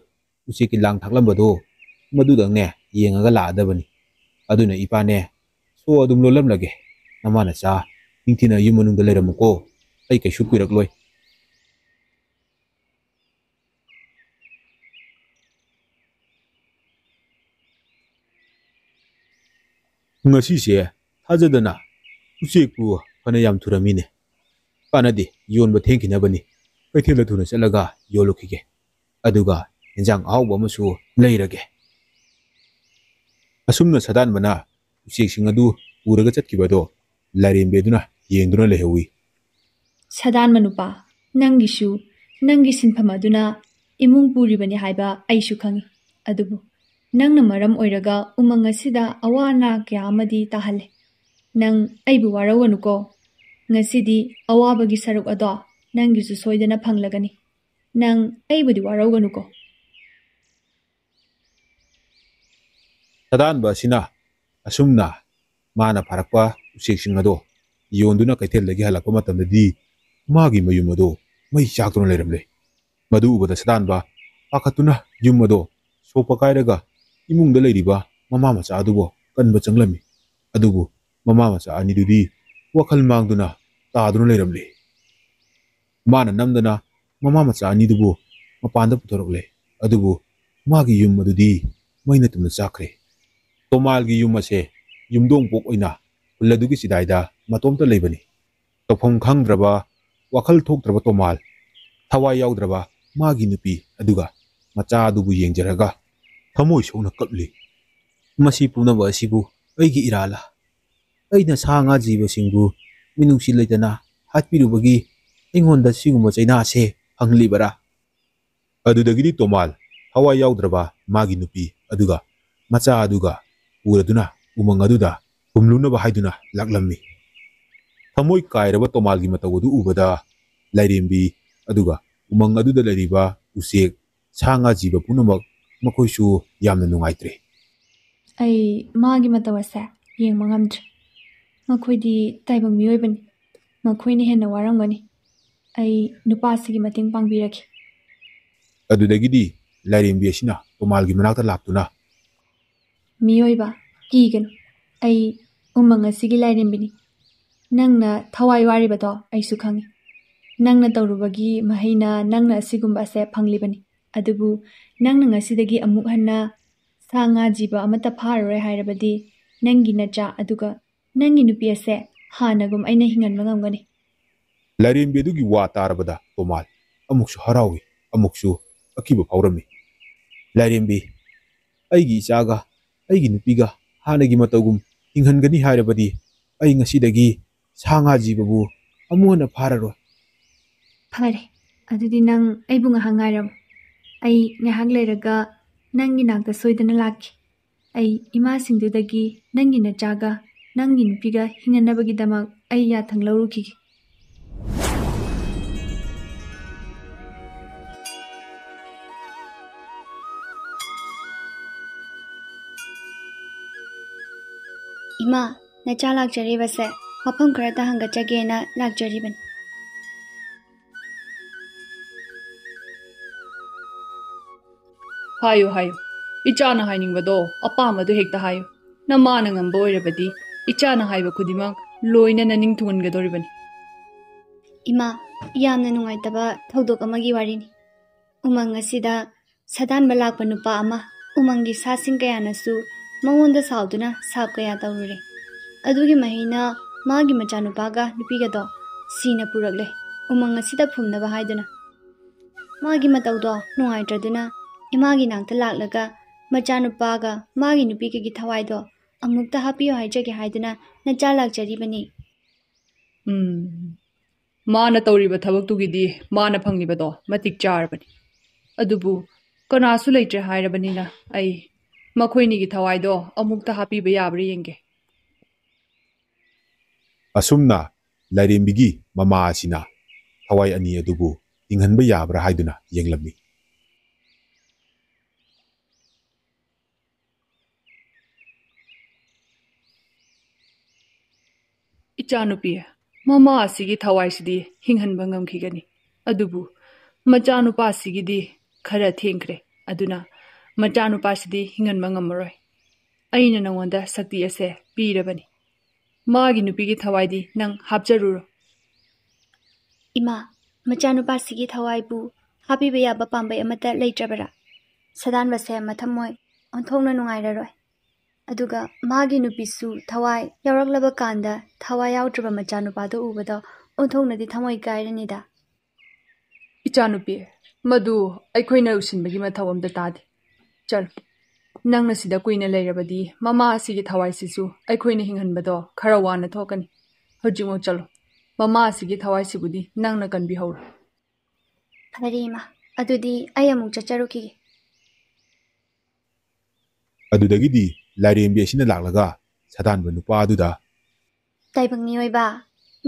ꯎꯆꯦꯛꯀꯤ ꯂꯥꯡ ꯊꯥꯛꯂꯝꯕꯗꯣ ꯃꯗꯨꯗꯪꯅꯦ ꯌꯦꯡꯉꯒ ꯂꯥꯛꯑꯗꯕꯅꯤ ꯑꯗꯨꯅ ꯏꯄꯥꯅꯦ ꯁꯣ ꯑꯗꯨꯝ ꯂꯣꯜꯂꯝꯂꯒꯦ ꯅꯃꯥꯅ ꯆꯥ ꯅꯤꯡꯊꯤꯅ ꯌꯨꯝ ꯃꯅꯨꯡꯗ ꯂꯩꯔꯝꯃꯨꯀꯣ ꯑꯩ ꯀꯩꯁꯨ ꯀꯨꯏꯔꯛꯂꯣꯏ ꯉꯁꯤꯁꯦ ꯊꯥꯖꯗꯅ ꯎꯆꯦꯛꯄꯨ ꯐꯅ ꯌꯥꯝ ꯊꯨꯔꯝꯃꯤꯅꯦ ꯀꯥꯟꯅꯗꯦ ꯌꯣꯟꯕ ꯊꯦꯡꯈꯤꯅꯕꯅꯤ ꯀꯩꯊꯦꯜꯗ ꯊꯨꯅ ꯆꯠꯂꯒ ꯌꯣꯜꯂꯨꯈꯤꯒꯦ ꯑꯗꯨꯒ ꯏꯟꯖꯥꯡ ꯑꯍꯥꯎꯕ ꯑꯃꯁꯨ ꯂꯩꯔꯒꯦ ꯑꯁꯨꯝꯅ ꯁꯥꯗꯥꯟꯕꯅ ꯎꯆꯦꯛꯁꯤꯡ ꯑꯗꯨ ꯄꯨꯔꯒ ꯆꯠꯈꯤꯕꯗꯣ ꯂꯥꯏꯔꯦꯝꯕꯤ ꯑꯗꯨꯅ ꯌꯦꯡꯗꯨꯅ ꯂꯩꯍꯧꯋꯤ ꯁꯥꯗꯥꯟꯕ ꯅꯨꯄꯥ ꯅꯪꯒꯤꯁꯨ ꯅꯪꯒꯤ ꯁꯤꯟꯐꯝ ꯑꯗꯨꯅ ꯏꯃꯨꯡ ꯄꯨꯔꯤꯕꯅꯤ ꯍꯥꯏꯕ ꯑꯩꯁꯨ ꯈꯪꯉꯤ ꯑꯗꯨꯕꯨ ꯅꯪꯅ ꯃꯔꯝ ꯑꯣꯏꯔꯒ ꯎꯃꯪ ꯑꯁꯤꯗ ꯑꯋꯥ ꯑꯅꯥ ꯀꯌꯥ ꯑꯃꯗꯤ ꯇꯥꯍꯜꯂꯦ ꯅꯪ ꯑꯩꯕꯨ ꯋꯥꯔꯧꯒꯅꯨꯀꯣ ꯉꯁꯤꯗꯤ ꯑꯋꯥꯕꯒꯤ ꯁꯔꯨꯛ ꯑꯗꯣ ꯅꯪꯒꯤꯁꯨ ꯁꯣꯏꯗꯅ ꯐꯪꯂꯒꯅꯤ ꯅꯪ ꯑꯩꯕꯨꯗꯤ ꯋꯥꯔꯧꯒꯅꯨꯀꯣ ꯁꯥꯗꯥꯟꯕ ꯑꯁꯤꯅ ꯑꯁꯨꯝꯅ ꯃꯥꯅ ꯐꯥꯔꯛꯄ ꯎꯆꯦꯛꯁꯤꯡ ꯑꯗꯣ ꯌꯣꯟꯗꯨꯅ ꯀꯩꯊꯦꯜꯗꯒꯤ ꯍꯜꯂꯛꯄ ꯃꯇꯝꯗꯗꯤ ꯃꯥꯒꯤ ꯃꯌꯨꯝ ꯑꯗꯣ ꯃꯩ ꯆꯥꯛꯇꯨꯅ ꯂꯩꯔꯝꯂꯦ ꯃꯗꯨ ꯎꯕꯗ ꯁꯥꯗꯥꯟꯕ ꯄꯥꯈꯠꯇꯨꯅ ꯌꯨꯝ ꯑꯗꯣ ꯁꯣꯛꯄ ꯀꯥꯏꯔꯒ ꯏꯃꯨꯡꯗ ꯂꯩꯔꯤꯕ ꯃꯃꯥ ꯃꯆꯥ ꯑꯗꯨꯕꯨ ꯀꯟꯕ ꯆꯪꯂꯝꯃꯤ ꯑꯗꯨꯕꯨ ꯃꯃꯥ ꯃꯆꯥ ꯑꯅꯤꯗꯨꯗꯤ ꯋꯥꯈꯜ ꯃꯥꯡꯗꯨꯅ ꯇꯥꯗꯨꯅ ꯂꯩꯔꯝꯂꯦ ꯃꯥꯅ ꯅꯝꯗꯅ ꯃꯃꯥ ꯃꯆꯥ ꯑꯅꯤꯗꯨꯕꯨ ꯃꯄꯥꯟꯗ ꯄꯨꯊꯣꯔꯛꯂꯦ ꯑꯗꯨꯕꯨ ꯃꯥꯒꯤ ꯌꯨꯝ ꯑꯗꯨꯗꯤ ꯃꯩꯅ ꯇꯨꯝꯅ ꯆꯥꯛꯈ꯭ꯔꯦ ꯇꯣꯃꯥꯜꯒꯤ ꯌꯨꯝ ꯑꯁꯦ ꯌꯨꯝꯗꯣꯡꯄꯣꯛ ꯑꯣꯏꯅ ꯈꯨꯜ ꯑꯗꯨꯒꯤ ꯆꯤꯗꯥꯏꯗ ꯃꯇꯣꯝꯇ ꯂꯩꯕꯅꯤ ꯇꯧꯐꯝ ꯈꯪꯗ꯭ꯔꯕ ꯋꯥꯈꯜ ꯊꯣꯛꯇ꯭ꯔꯕ ꯇꯣꯃꯥꯜ ꯊꯋꯥꯏ ꯌꯥꯎꯗ꯭ꯔꯕ ꯃꯥꯒꯤ ꯅꯨꯄꯤ ꯑꯗꯨꯒ ꯃꯆꯥ ꯑꯗꯨꯕꯨ ꯌꯦꯡꯖꯔꯒ ꯊꯃꯣꯏ ꯁꯣꯛꯅ ꯀꯞꯂꯤ ꯃꯁꯤ ꯄꯨꯝꯅꯃꯛ ꯑꯁꯤꯕꯨ ꯑꯩꯒꯤ ꯏꯔꯥꯜꯂ ꯑꯩꯅ ꯁꯥ ꯉꯥ ꯖꯤꯕꯁꯤꯡꯕꯨ ꯃꯤꯅꯨꯡꯁꯤ ꯂꯩꯇꯅ ꯍꯥꯠꯄꯤꯔꯨꯕꯒꯤ ꯑꯩꯉꯣꯟꯗ ꯁꯤꯒꯨꯝꯕ ꯆꯩꯅꯥꯁꯦ ꯐꯪꯂꯤꯕꯔꯥ ꯑꯗꯨꯗꯒꯤꯗꯤ ꯇꯣꯃꯥꯜ ꯊꯋꯥꯏ ꯌꯥꯎꯗ꯭ꯔꯕ ꯃꯥꯒꯤ ꯅꯨꯄꯤ ꯑꯗꯨꯒ ꯃꯆꯥ ꯑꯗꯨꯒ ꯄꯨꯔꯗꯨꯅ ꯎꯃꯪ ꯑꯗꯨꯗ ꯍꯨꯝꯂꯨꯅꯕ ꯍꯥꯏꯗꯨꯅ ꯂꯥꯛꯂꯝꯃꯤ ꯊꯃꯣꯏ ꯀꯥꯏꯔꯕ ꯇꯣꯃꯥꯜꯒꯤ ꯃꯇꯧ ꯑꯗꯨ ꯎꯕꯗ ꯂꯥꯏꯔꯦꯝꯕꯤ ꯑꯗꯨꯒ ꯎꯃꯪ ꯑꯗꯨꯗ ꯂꯩꯔꯤꯕ ꯎꯆꯦꯛ ꯁꯥ ꯉꯥ ꯖꯤꯕ ꯄꯨꯝꯅꯃꯛ ꯃꯈꯣꯏꯁꯨ ꯌꯥꯝꯅ ꯅꯨꯡꯉꯥꯏꯇ꯭ꯔꯦ ꯑꯩ ꯃꯥꯒꯤ ꯃꯇꯧ ꯑꯁꯦ ꯌꯦꯡꯕ ꯉꯝꯗ꯭ꯔꯦ ꯃꯈꯣꯏꯗꯤ ꯇꯥꯏꯕꯪ ꯃꯤꯑꯣꯏꯕꯅꯤ ꯃꯈꯣꯏꯅ ꯍꯦꯟꯅ ꯋꯥꯔꯝꯒꯅꯤ ꯑꯩ ꯅꯨꯄꯥꯁꯤꯒꯤ ꯃꯇꯦꯡ ꯄꯥꯡꯕꯤꯔꯒꯦ ꯑꯗꯨꯗꯒꯤꯗꯤ ꯂꯥꯏꯔꯦꯝꯕꯤ ꯑꯁꯤꯅ ꯇꯣꯃꯥꯜꯒꯤ ꯃꯅꯥꯛꯇ ꯂꯥꯛꯇꯨꯅ ꯃꯤꯑꯣꯏꯕ ꯀꯤꯒꯅꯨ ꯑꯩ ꯎꯃꯪ ꯑꯁꯤꯒꯤ ꯂꯥꯏꯔꯦꯝꯕꯤꯅꯤ ꯅꯪꯅ ꯊꯋꯥꯏ ꯋꯥꯔꯤꯕꯗꯣ ꯑꯩꯁꯨ ꯈꯪꯉꯤ ꯅꯪꯅ ꯇꯧꯔꯨꯕꯒꯤ ꯃꯍꯩꯅ ꯅꯪꯅ ꯑꯁꯤꯒꯨꯝꯕ ꯑꯁꯦ ꯐꯪꯂꯤꯕꯅꯤ ꯑꯗꯨꯕꯨ ꯅꯪꯅ ꯉꯁꯤꯗꯒꯤ ꯑꯃꯨꯛ ꯍꯟꯅ ꯁꯥ ꯉꯥ ꯖꯤꯕ ꯑꯃꯠꯇ ꯐꯥꯔꯔꯣꯏ ꯍꯥꯏꯔꯕꯗꯤ ꯅꯪꯒꯤ ꯅꯆꯥ ꯑꯗꯨꯒ ꯅꯪꯒꯤ ꯅꯨꯄꯤ ꯑꯁꯦ ꯍꯥꯟꯅꯒꯨꯝ ꯑꯩꯅ ꯍꯤꯡꯍꯟꯕ ꯉꯝꯒꯅꯤ ꯂꯥꯏꯔꯦꯝꯕꯤ ꯑꯗꯨꯒꯤ ꯋꯥ ꯇꯥꯔꯕꯗ ꯇꯣꯃꯥꯜ ꯑꯃꯨꯛꯁꯨ ꯍꯔꯥꯎꯏ ꯑꯃꯨꯛꯁꯨ ꯑꯀꯤꯕ ꯐꯥꯎꯔꯝꯃꯤ ꯂꯥꯏꯔꯦꯝꯕꯤ ꯑꯩꯒꯤ ꯏꯆꯥꯒ ꯑꯩꯒꯤ ꯅꯨꯄꯤꯒ ꯍꯥꯟꯅꯒꯤ ꯃꯇꯧꯒꯨꯝ ꯍꯤꯡꯍꯟꯒꯅꯤ ꯍꯥꯏꯔꯕꯗꯤ ꯑꯩ ꯉꯁꯤꯗꯒꯤ ꯁꯥ ꯉꯥ ꯖꯤꯕꯕꯨ ꯑꯃꯨꯛ ꯍꯟꯅ ꯐꯥꯔꯔꯣꯏ ꯐꯔꯦ ꯑꯗꯨꯗꯤ ꯅꯪ ꯑꯩꯕꯨ ꯉꯥꯏꯍꯥꯛ ꯉꯥꯏꯔꯝꯃꯨ ꯑꯩ ꯉꯥꯏꯍꯥꯛ ꯂꯩꯔꯒ ꯅꯪꯒꯤ ꯅꯥꯛꯇ ꯁꯣꯏꯗꯅ ꯂꯥꯛꯈꯤ ꯑꯩ ꯏꯃꯥꯁꯤꯡꯗꯨꯗꯒꯤ ꯅꯪꯒꯤ ꯅꯆꯥꯒ ꯅꯪꯒꯤ ꯅꯨꯄꯤꯒ ꯍꯤꯡꯍꯟꯅꯕꯒꯤꯗꯃꯛ ꯑꯩ ꯌꯥꯊꯪ ꯂꯧꯔꯨꯈꯤꯒꯦ ꯏꯃꯥ ꯅꯆꯥ ꯂꯥꯛꯆꯔꯤꯕꯁꯦ ꯃꯐꯝ ꯈꯔꯗ ꯍꯪꯒꯠꯆꯒꯦꯅ ꯂꯥꯛꯆꯔꯤꯕꯅꯤ ꯍꯥꯏꯌꯨ ꯍꯥꯏꯌꯨ ꯏꯆꯥꯅ ꯍꯥꯏꯅꯤꯡꯕꯗꯣ ꯑꯄꯥꯝꯕꯗꯣ ꯍꯦꯛꯇ ꯍꯥꯏꯌꯨ ꯅꯃꯥꯅ ꯉꯝꯕ ꯑꯣꯏꯔꯕꯗꯤ ꯏꯆꯥꯅ ꯍꯥꯏꯕ ꯈꯨꯗꯤꯡꯃꯛ ꯂꯣꯏꯅ ꯅꯅꯤꯡ ꯊꯨꯡꯍꯟꯒꯗꯧꯔꯤꯕꯅꯤ ꯏꯃꯥ ꯌꯥꯝꯅ ꯅꯨꯡꯉꯥꯏꯇꯕ ꯊꯧꯗꯣꯛ ꯑꯃꯒꯤ ꯋꯥꯔꯤꯅꯤ ꯎꯃꯪ ꯑꯁꯤꯗ ꯁꯥꯗꯥꯟꯕ ꯂꯥꯛꯄ ꯅꯨꯄꯥ ꯑꯃ ꯎꯃꯪꯒꯤ ꯁꯥꯁꯤꯡ ꯀꯌꯥꯅꯁꯨ ꯃꯉꯣꯟꯗ ꯁꯥꯎꯗꯨꯅ ꯁꯥꯞ ꯀꯌꯥ ꯇꯧꯔꯨꯔꯦ ꯑꯗꯨꯒꯤ ꯃꯍꯩꯅ ꯃꯥꯒꯤ ꯃꯆꯥꯅꯨꯄꯥꯒ ꯅꯨꯄꯤꯒꯗꯣ ꯁꯤꯅ ꯄꯨꯔꯛꯂꯦ ꯎꯃꯪ ꯑꯁꯤꯗ ꯐꯨꯝꯅꯕ ꯍꯥꯏꯗꯨꯅ ꯃꯥꯒꯤ ꯃꯇꯧꯗꯣ ꯅꯨꯡꯉꯥꯏꯇ꯭ꯔꯗꯨꯅ ꯏꯃꯥꯒꯤ ꯅꯥꯛꯇ ꯂꯥꯛꯂꯒ ꯃꯆꯥꯅꯨꯄꯥꯒ ꯃꯥꯒꯤ ꯅꯨꯄꯤꯒꯒꯤ ꯊꯋꯥꯏꯗꯣ ꯑꯃꯨꯛꯇ ꯍꯥꯞꯄꯤꯌꯣ ꯍꯥꯏꯖꯒꯦ ꯍꯥꯏꯗꯨꯅ ꯅꯆꯥ ꯂꯥꯛꯆꯔꯤꯕꯅꯤ ꯃꯥꯅ ꯇꯧꯔꯤꯕ ꯊꯕꯛꯇꯨꯒꯤꯗꯤ ꯃꯥꯅ ꯐꯪꯂꯤꯕꯗꯣ ꯃꯇꯤꯛ ꯆꯥꯔꯕꯅꯤ ꯑꯗꯨꯕꯨ ꯀꯅꯥꯁꯨ ꯂꯩꯇ꯭ꯔꯦ ꯍꯥꯏꯔꯕꯅꯤꯅ ꯑꯩ ꯃꯈꯣꯏꯅꯤꯒꯤ ꯊꯋꯥꯏꯗꯣ ꯑꯃꯨꯛꯇ ꯍꯥꯞꯄꯤꯕ ꯌꯥꯕ꯭ꯔꯥ ꯌꯦꯡꯒꯦ ꯑꯁꯨꯝꯅ ꯂꯥꯏꯔꯦꯝꯕꯤꯒꯤ ꯃꯃꯥ ꯑꯁꯤꯅ ꯊꯋꯥꯏ ꯑꯅꯤ ꯑꯗꯨꯕꯨ ꯍꯤꯡꯍꯟꯕ ꯌꯥꯕ꯭ꯔꯥ ꯍꯥꯏꯗꯨꯅ ꯌꯦꯡꯂꯝꯃꯤ ꯏꯆꯥꯅꯨꯄꯤ ꯃꯃꯥ ꯑꯁꯤꯒꯤ ꯊꯋꯥꯏꯁꯤꯗꯤ ꯍꯤꯡꯍꯟꯕ ꯉꯝꯈꯤꯒꯅꯤ ꯑꯗꯨꯕꯨ ꯃꯆꯥꯅꯨꯄꯥꯁꯤꯒꯤꯗꯤ ꯈꯔ ꯊꯦꯡꯈ꯭ꯔꯦ ꯑꯗꯨꯅ ꯃꯆꯥꯅꯨꯄꯥꯁꯤꯗꯤ ꯍꯤꯡꯍꯟꯕ ꯉꯝꯃꯔꯣꯏ ꯑꯩꯅ ꯅꯉꯣꯟꯗ ꯁꯛꯇꯤ ꯑꯁꯦ ꯄꯤꯔꯕꯅꯤ ꯃꯥꯒꯤ ꯅꯨꯄꯤꯒꯤ ꯊꯋꯥꯏꯗꯤ ꯅꯪ ꯍꯥꯞꯆꯔꯨꯔꯣ ꯏꯃꯥ ꯃꯆꯥꯅꯨꯄꯥꯁꯤꯒꯤ ꯊꯋꯥꯏꯕꯨ ꯍꯥꯞꯄꯤꯕ ꯌꯥꯕ ꯄꯥꯝꯕꯩ ꯑꯃꯠꯇ ꯂꯩꯇ꯭ꯔꯕꯔꯥ ꯁꯗꯥꯟꯕꯁꯦ ꯃꯊꯃꯣꯏ ꯑꯣꯟꯊꯣꯛꯅ ꯅꯨꯡꯉꯥꯏꯔꯔꯣꯏ ꯑꯗꯨꯒ ꯃꯥꯒꯤ ꯅꯨꯄꯤꯁꯨ ꯊꯋꯥꯏ ꯌꯥꯎꯔꯛꯂꯕ ꯀꯥꯟꯗ ꯊꯋꯥꯏ ꯌꯥꯎꯗ꯭ꯔꯕ ꯃꯆꯥꯅꯨꯄꯥꯗꯣ ꯎꯕꯗ ꯑꯣꯟꯊꯣꯛꯅꯗꯤ ꯊꯃꯣꯏ ꯀꯥꯏꯔꯅꯤꯗ ꯏꯆꯥꯅꯨꯄꯤ ꯃꯗꯨ ꯑꯩꯈꯣꯏꯅ ꯎꯁꯤꯟꯕꯒꯤ ꯃꯊꯧ ꯑꯝꯇ ꯇꯥꯗꯦ ꯆꯠꯂꯨ ꯅꯪꯅ ꯁꯤꯗ ꯀꯨꯏꯅ ꯂꯩꯔꯕꯗꯤ ꯃꯃꯥ ꯑꯁꯤꯒꯤ ꯊꯋꯥꯏꯁꯤꯁꯨ ꯑꯩꯈꯣꯏꯅ ꯍꯤꯡꯍꯟꯕꯗꯣ ꯈꯔ ꯋꯥꯅ ꯊꯣꯛꯀꯅꯤ ꯍꯧꯖꯤꯛꯃꯛ ꯆꯠꯂꯨ ꯃꯃꯥ ꯑꯁꯤꯒꯤ ꯊꯋꯥꯏꯁꯤꯕꯨꯗꯤ ꯅꯪꯅ ꯀꯟꯕꯤꯍꯧꯔꯣ ꯐꯔꯦ ꯏꯃꯥ ꯑꯗꯨꯗꯤ ꯑꯩ ꯑꯃꯨꯛ ꯆꯠꯆꯔꯨꯈꯤꯒꯦ ꯑꯗꯨꯗꯒꯤꯗꯤ ꯂꯥꯏꯔꯦꯝꯕꯤ ꯑꯁꯤꯅ ꯂꯥꯛꯂꯒ ꯁꯥꯗꯥꯟꯕ ꯅꯨꯄꯥ ꯑꯗꯨꯗ ꯇꯥꯏꯕꯪ ꯃꯤꯑꯣꯏꯕ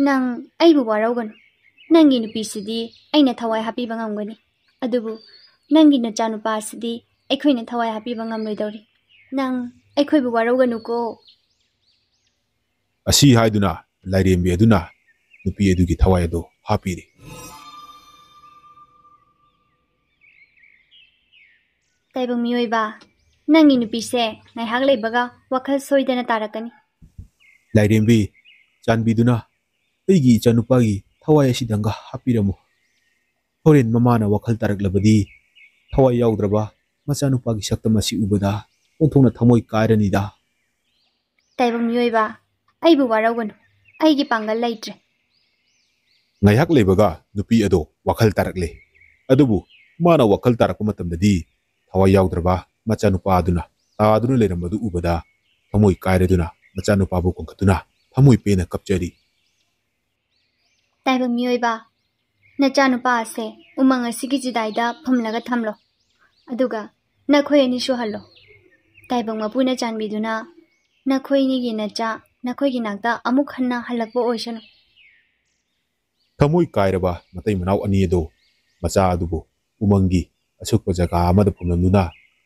ꯅꯪ ꯑꯩꯕꯨ ꯋꯥꯔꯧꯒꯅꯨ ꯅꯪꯒꯤ ꯅꯨꯄꯤꯁꯤꯗꯤ ꯑꯩꯅ ꯊꯋꯥꯏ ꯍꯥꯞꯄꯤꯕ ꯉꯝꯒꯅꯤ ꯑꯗꯨꯕꯨ ꯅꯪꯒꯤ ꯅꯆꯥꯅꯨꯄꯥ ꯑꯁꯤꯗꯤ ꯑꯩꯈꯣꯏꯅ ꯊꯋꯥꯏ ꯍꯥꯞꯄꯤꯕ ꯉꯝꯂꯣꯏꯗꯧꯔꯤ ꯅꯪ ꯑꯩꯈꯣꯏꯕꯨ ꯋꯥꯔꯧꯒꯅꯨꯀꯣ ꯑꯁꯤ ꯍꯥꯏꯗꯨꯅ ꯂꯥꯏꯔꯦꯝꯕꯤ ꯑꯗꯨꯅ ꯅꯨꯄꯤ ꯑꯗꯨꯒꯤ ꯊꯋꯥꯏ ꯑꯗꯨ ꯍꯥꯞꯄꯤꯔꯤ ꯇꯥꯏꯕꯪ ꯃꯤꯑꯣꯏꯕ ꯅꯪꯒꯤ ꯅꯨꯄꯤꯁꯦ ꯉꯥꯏꯍꯥꯛ ꯂꯩꯕꯒ ꯋꯥꯈꯜ ꯁꯣꯏꯗꯅ ꯇꯥꯔꯛꯀꯅꯤ ꯂꯥꯏꯔꯦꯝꯕꯤ ꯆꯥꯟꯕꯤꯗꯨꯅ ꯑꯩꯒꯤ ꯏꯆꯥꯅꯨꯄꯥꯒꯤ ꯊꯋꯥꯏ ꯑꯁꯤꯗꯪꯒ ꯍꯥꯞꯄꯤꯔꯝꯃꯨ ꯍꯣꯔꯦꯟ ꯃꯃꯥꯅ ꯋꯥꯈꯜ ꯇꯥꯔꯛꯂꯕꯗꯤ ꯊꯋꯥꯏ ꯌꯥꯎꯗ꯭ꯔꯕ ꯃꯆꯥꯅꯨꯄꯥꯒꯤ ꯁꯛꯇꯝ ꯑꯁꯤ ꯎꯕꯗ ꯑꯣꯟꯊꯣꯛꯅ ꯊꯃꯣꯏ ꯀꯥꯏꯔꯅꯤꯗ ꯇꯥꯏꯕꯪ ꯃꯤꯑꯣꯏꯕ ꯑꯩꯕꯨ ꯋꯥꯔꯧꯒꯅꯨ ꯑꯩꯒꯤ ꯄꯥꯡꯒꯜ ꯂꯩꯇ꯭ꯔꯦ ꯉꯥꯏꯍꯥꯛ ꯂꯩꯕꯒ ꯅꯨꯄꯤ ꯑꯗꯣ ꯋꯥꯈꯜ ꯇꯥꯔꯛꯂꯦ ꯑꯗꯨꯕꯨ ꯃꯥꯅ ꯋꯥꯈꯜ ꯇꯥꯔꯛꯄ ꯃꯇꯝꯗꯗꯤ ꯊꯋꯥꯏ ꯌꯥꯎꯗ꯭ꯔꯕ ꯃꯆꯥꯅꯨꯄꯥ ꯑꯗꯨꯅ ꯇꯥꯗꯨꯅ ꯂꯩꯔꯝꯕꯗꯨ ꯎꯕꯗ ꯊꯃꯣꯏ ꯀꯥꯏꯔꯗꯨꯅ ꯃꯆꯥꯅꯨꯄꯥꯕꯨ ꯀꯟꯈꯠꯇꯨꯅ ꯊꯃꯣꯏ ꯄꯦꯟꯅ ꯀꯞꯆꯔꯤ ꯇꯥꯏꯕꯪ ꯃꯤꯑꯣꯏꯕ ꯅꯆꯥꯅꯨꯄꯥ ꯑꯁꯦ ꯎꯃꯪ ꯑꯁꯤꯒꯤ ꯆꯤꯗꯥꯏꯗ ꯐꯨꯝꯂꯒ ꯊꯝꯂꯣ ꯑꯗꯨꯒ ꯅꯈꯣꯏ ꯑꯅꯤ ꯁꯨꯍꯜꯂꯣ ꯇꯥꯏꯕꯪ ꯃꯄꯨꯅ ꯆꯥꯟꯕꯤꯗꯨꯅ ꯅꯈꯣꯏꯅꯤꯒꯤ ꯅꯆꯥ ꯅꯈꯣꯏꯒꯤ ꯅꯥꯛꯇ ꯑꯃꯨꯛ ꯍꯟꯅ ꯍꯜꯂꯛꯄ ꯑꯣꯏꯁꯅꯨ ꯊꯃꯣꯏ ꯀꯥꯏꯔꯕ ꯃꯇꯩ ꯃꯅꯥꯎ ꯑꯅꯤ ꯑꯗꯣ ꯃꯆꯥ ꯑꯗꯨꯕꯨ ꯎꯃꯪꯒꯤ ꯑꯁꯨꯛꯄ ꯖꯒꯥ ꯑꯃꯗ ꯐꯨꯝꯂꯝꯗꯨꯅ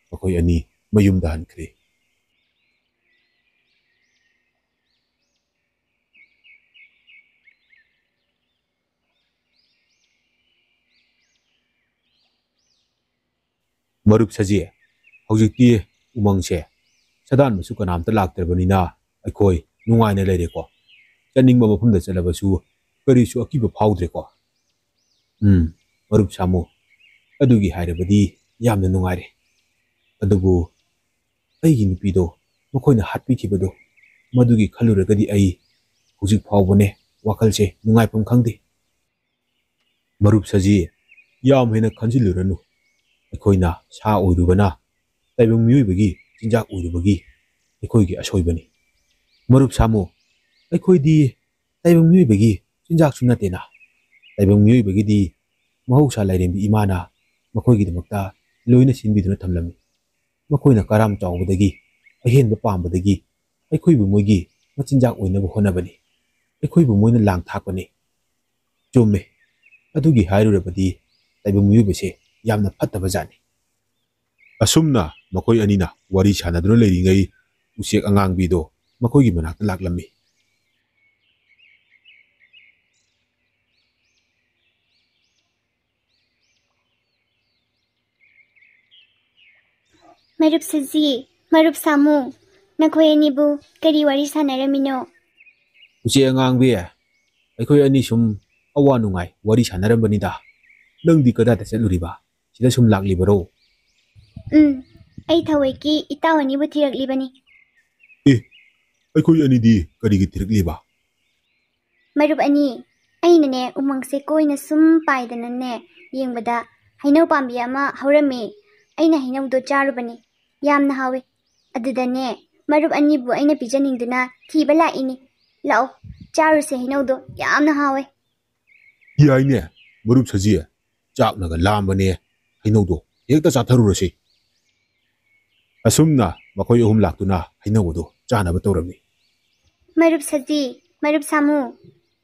ꯃꯈꯣꯏ ꯑꯅꯤ ꯃꯌꯨꯝꯗ ꯍꯟꯈ꯭ꯔꯦ ꯃꯔꯨꯞ ꯁꯖꯤ ꯍꯧꯖꯤꯛꯇꯤ ꯎꯃꯪꯁꯦ ꯁꯗꯥꯟꯕꯁꯨ ꯀꯅꯥꯝꯇ ꯂꯥꯛꯇ꯭ꯔꯕꯅꯤꯅ ꯑꯩꯈꯣꯏ ꯅꯨꯡꯉꯥꯏꯅ ꯂꯩꯔꯦꯀꯣ ꯆꯠꯅꯤꯡꯕ ꯃꯐꯝꯗ ꯆꯠꯂꯕꯁꯨ ꯀꯔꯤꯁꯨ ꯑꯀꯤꯕ ꯐꯥꯎꯗ꯭ꯔꯦꯀꯣ ꯃꯔꯨꯞ ꯁꯥꯃꯨ ꯑꯗꯨꯒꯤ ꯍꯥꯏꯔꯕꯗꯤ ꯌꯥꯝꯅ ꯅꯨꯡꯉꯥꯏꯔꯦ ꯑꯗꯨꯕꯨ ꯑꯩꯒꯤ ꯅꯨꯄꯤꯗꯣ ꯃꯈꯣꯏꯅ ꯍꯥꯠꯄꯤꯈꯤꯕꯗꯣ ꯃꯗꯨꯒꯤ ꯈꯜꯂꯨꯔꯒꯗꯤ ꯑꯩ ꯍꯧꯖꯤꯛ ꯐꯥꯎꯕꯅꯦ ꯋꯥꯈꯜꯁꯦ ꯅꯨꯡꯉꯥꯏꯐꯝ ꯈꯪꯗꯦ ꯃꯔꯨꯞ ꯁꯖꯤ ꯌꯥꯝ ꯍꯦꯟꯅ ꯈꯟꯖꯤꯜꯂꯨꯔꯅꯨ ꯑꯩꯈꯣꯏꯅ ꯁꯥ ꯑꯣꯏꯔꯨꯕꯅ ꯇꯥꯏꯕꯪ ꯃꯤꯑꯣꯏꯕꯒꯤ ꯆꯤꯟꯖꯥꯛ ꯑꯣꯏꯔꯨꯕꯒꯤ ꯑꯩꯈꯣꯏꯒꯤ ꯑꯁꯣꯏꯕꯅꯤ ꯃꯔꯨꯞ ꯁꯥꯃꯨ ꯑꯩꯈꯣꯏꯗꯤ ꯇꯥꯏꯕꯪ ꯃꯤꯑꯣꯏꯕꯒꯤ ꯆꯤꯟꯖꯥꯛꯁꯨ ꯅꯠꯇꯦꯅ ꯇꯥꯏꯕꯪ ꯃꯤꯑꯣꯏꯕꯒꯤꯗꯤ ꯃꯍꯧꯁꯥ ꯂꯥꯏꯔꯦꯝꯕꯤ ꯏꯃꯥꯅ ꯃꯈꯣꯏꯒꯤꯗꯃꯛꯇ ꯂꯣꯏꯅ ꯁꯤꯟꯕꯤꯗꯨꯅ ꯊꯝꯂꯝꯃꯤ ꯃꯈꯣꯏꯅ ꯀꯔꯥꯝ ꯆꯥꯎꯕꯗꯒꯤ ꯑꯍꯦꯟꯕ ꯄꯥꯝꯕꯗꯒꯤ ꯑꯩꯈꯣꯏꯕꯨ ꯃꯣꯏꯒꯤ ꯃꯆꯤꯟꯖꯥꯛ ꯑꯣꯏꯅꯕ ꯍꯣꯠꯅꯕꯅꯤ ꯑꯩꯈꯣꯏꯕꯨ ꯃꯣꯏꯅ ꯂꯥꯡ ꯊꯥꯛꯄꯅꯤ ꯆꯨꯝꯃꯦ ꯑꯗꯨꯒꯤ ꯍꯥꯏꯔꯨꯔꯕꯗꯤ ꯇꯥꯏꯕꯪ ꯃꯤꯑꯣꯏꯕꯁꯦ ꯌꯥꯝꯅ ꯐꯠꯇꯕ ꯖꯥꯠꯅꯤ ꯑꯁꯨꯝꯅ ꯃꯈꯣꯏ ꯑꯅꯤꯅ ꯋꯥꯔꯤ ꯁꯥꯟꯅꯗꯨꯅ ꯂꯩꯔꯤꯉꯩ ꯎꯆꯦꯛ ꯑꯉꯥꯡꯕꯤꯗꯣ ꯃꯈꯣꯏꯒꯤ ꯃꯅꯥꯛꯇ ꯂꯥꯛꯂꯝꯃꯤ ꯃꯔꯨꯞ ꯁꯖꯤ ꯃꯔꯨꯞ ꯁꯥꯃꯨ ꯅꯈꯣꯏ ꯑꯅꯤꯕꯨ ꯀꯔꯤ ꯋꯥꯔꯤ ꯁꯥꯟꯅꯔꯝꯃꯤꯅꯣ ꯎꯆꯦꯛ ꯑꯉꯥꯡꯕꯤ ꯑꯩꯈꯣꯏ ꯑꯅꯤ ꯁꯨꯝ ꯑꯋꯥ ꯅꯨꯡꯉꯥꯏ ꯋꯥꯔꯤ ꯁꯥꯟꯅꯔꯝꯕꯅꯤꯗ ꯅꯪꯗꯤ ꯀꯗꯥꯏꯗ ꯆꯠꯂꯨꯔꯤꯕ ꯁꯤꯗ ꯁꯨꯝ ꯂꯥꯛꯂꯤꯕꯔꯣ ꯑꯩ ꯊꯋꯣꯏꯀꯤ ꯏꯇꯥꯎ ꯑꯅꯤꯕꯨ ꯊꯤꯔꯛꯂꯤꯕꯅꯤ ꯑꯩꯈꯣꯏ ꯑꯅꯤꯗꯤ ꯀꯔꯤꯒꯤ ꯊꯤꯔꯛꯂꯤꯕ? ꯃꯔꯨꯞ ꯑꯅꯤ, ꯑꯩꯅꯅꯦ ꯎꯃꯪꯁꯦ ꯀꯣꯏꯅ ꯁꯨꯝ ꯄꯥꯏꯗꯅꯅꯦ ꯌꯦꯡꯕꯗ ꯍꯩꯅꯧ ꯄꯥꯝꯕꯤ ꯑꯃ ꯍꯧꯔꯝꯃꯤ. ꯑꯩꯅ ꯍꯩꯅꯧꯗꯣ ꯆꯥꯔꯨꯕꯅꯤ. ꯌꯥꯝꯅ ꯍꯥꯎꯋꯤ. ꯑꯗꯨꯗꯅꯦ ꯃꯔꯨꯞ ꯑꯅꯤꯕꯨ ꯑꯩꯅ ꯄꯤꯖꯅꯤꯡꯗꯨꯅ ꯊꯤꯕ ꯂꯥꯛꯏꯅꯤ. ꯂꯥꯛꯑꯣ, ꯆꯥꯔꯨꯁꯦ ꯍꯩꯅꯧꯗꯣ. ꯌꯥꯝꯅ ꯍꯥꯎꯋꯦ. ꯌꯥꯏꯅꯦ ꯃꯔꯨꯞ ꯁꯖꯤ, ꯆꯥꯛꯅꯒ ꯂꯥꯝꯕꯅꯦ. ꯍꯩꯅꯧꯗꯣ ꯍꯦꯛꯇ ꯆꯥꯊꯔꯨꯔꯁꯤ. ꯑꯁꯨꯝꯅ ꯃꯈꯣꯏ ꯑꯍꯨꯝ ꯂꯥꯛꯇꯨꯅ ꯍꯩꯅꯧ ꯑꯗꯨ ꯆꯥꯅꯕ ꯇꯧꯔꯝꯃꯤ꯫ ꯃꯔꯨꯞ ꯁꯖꯤ, ꯃꯔꯨꯞ ꯁꯥꯃꯨ,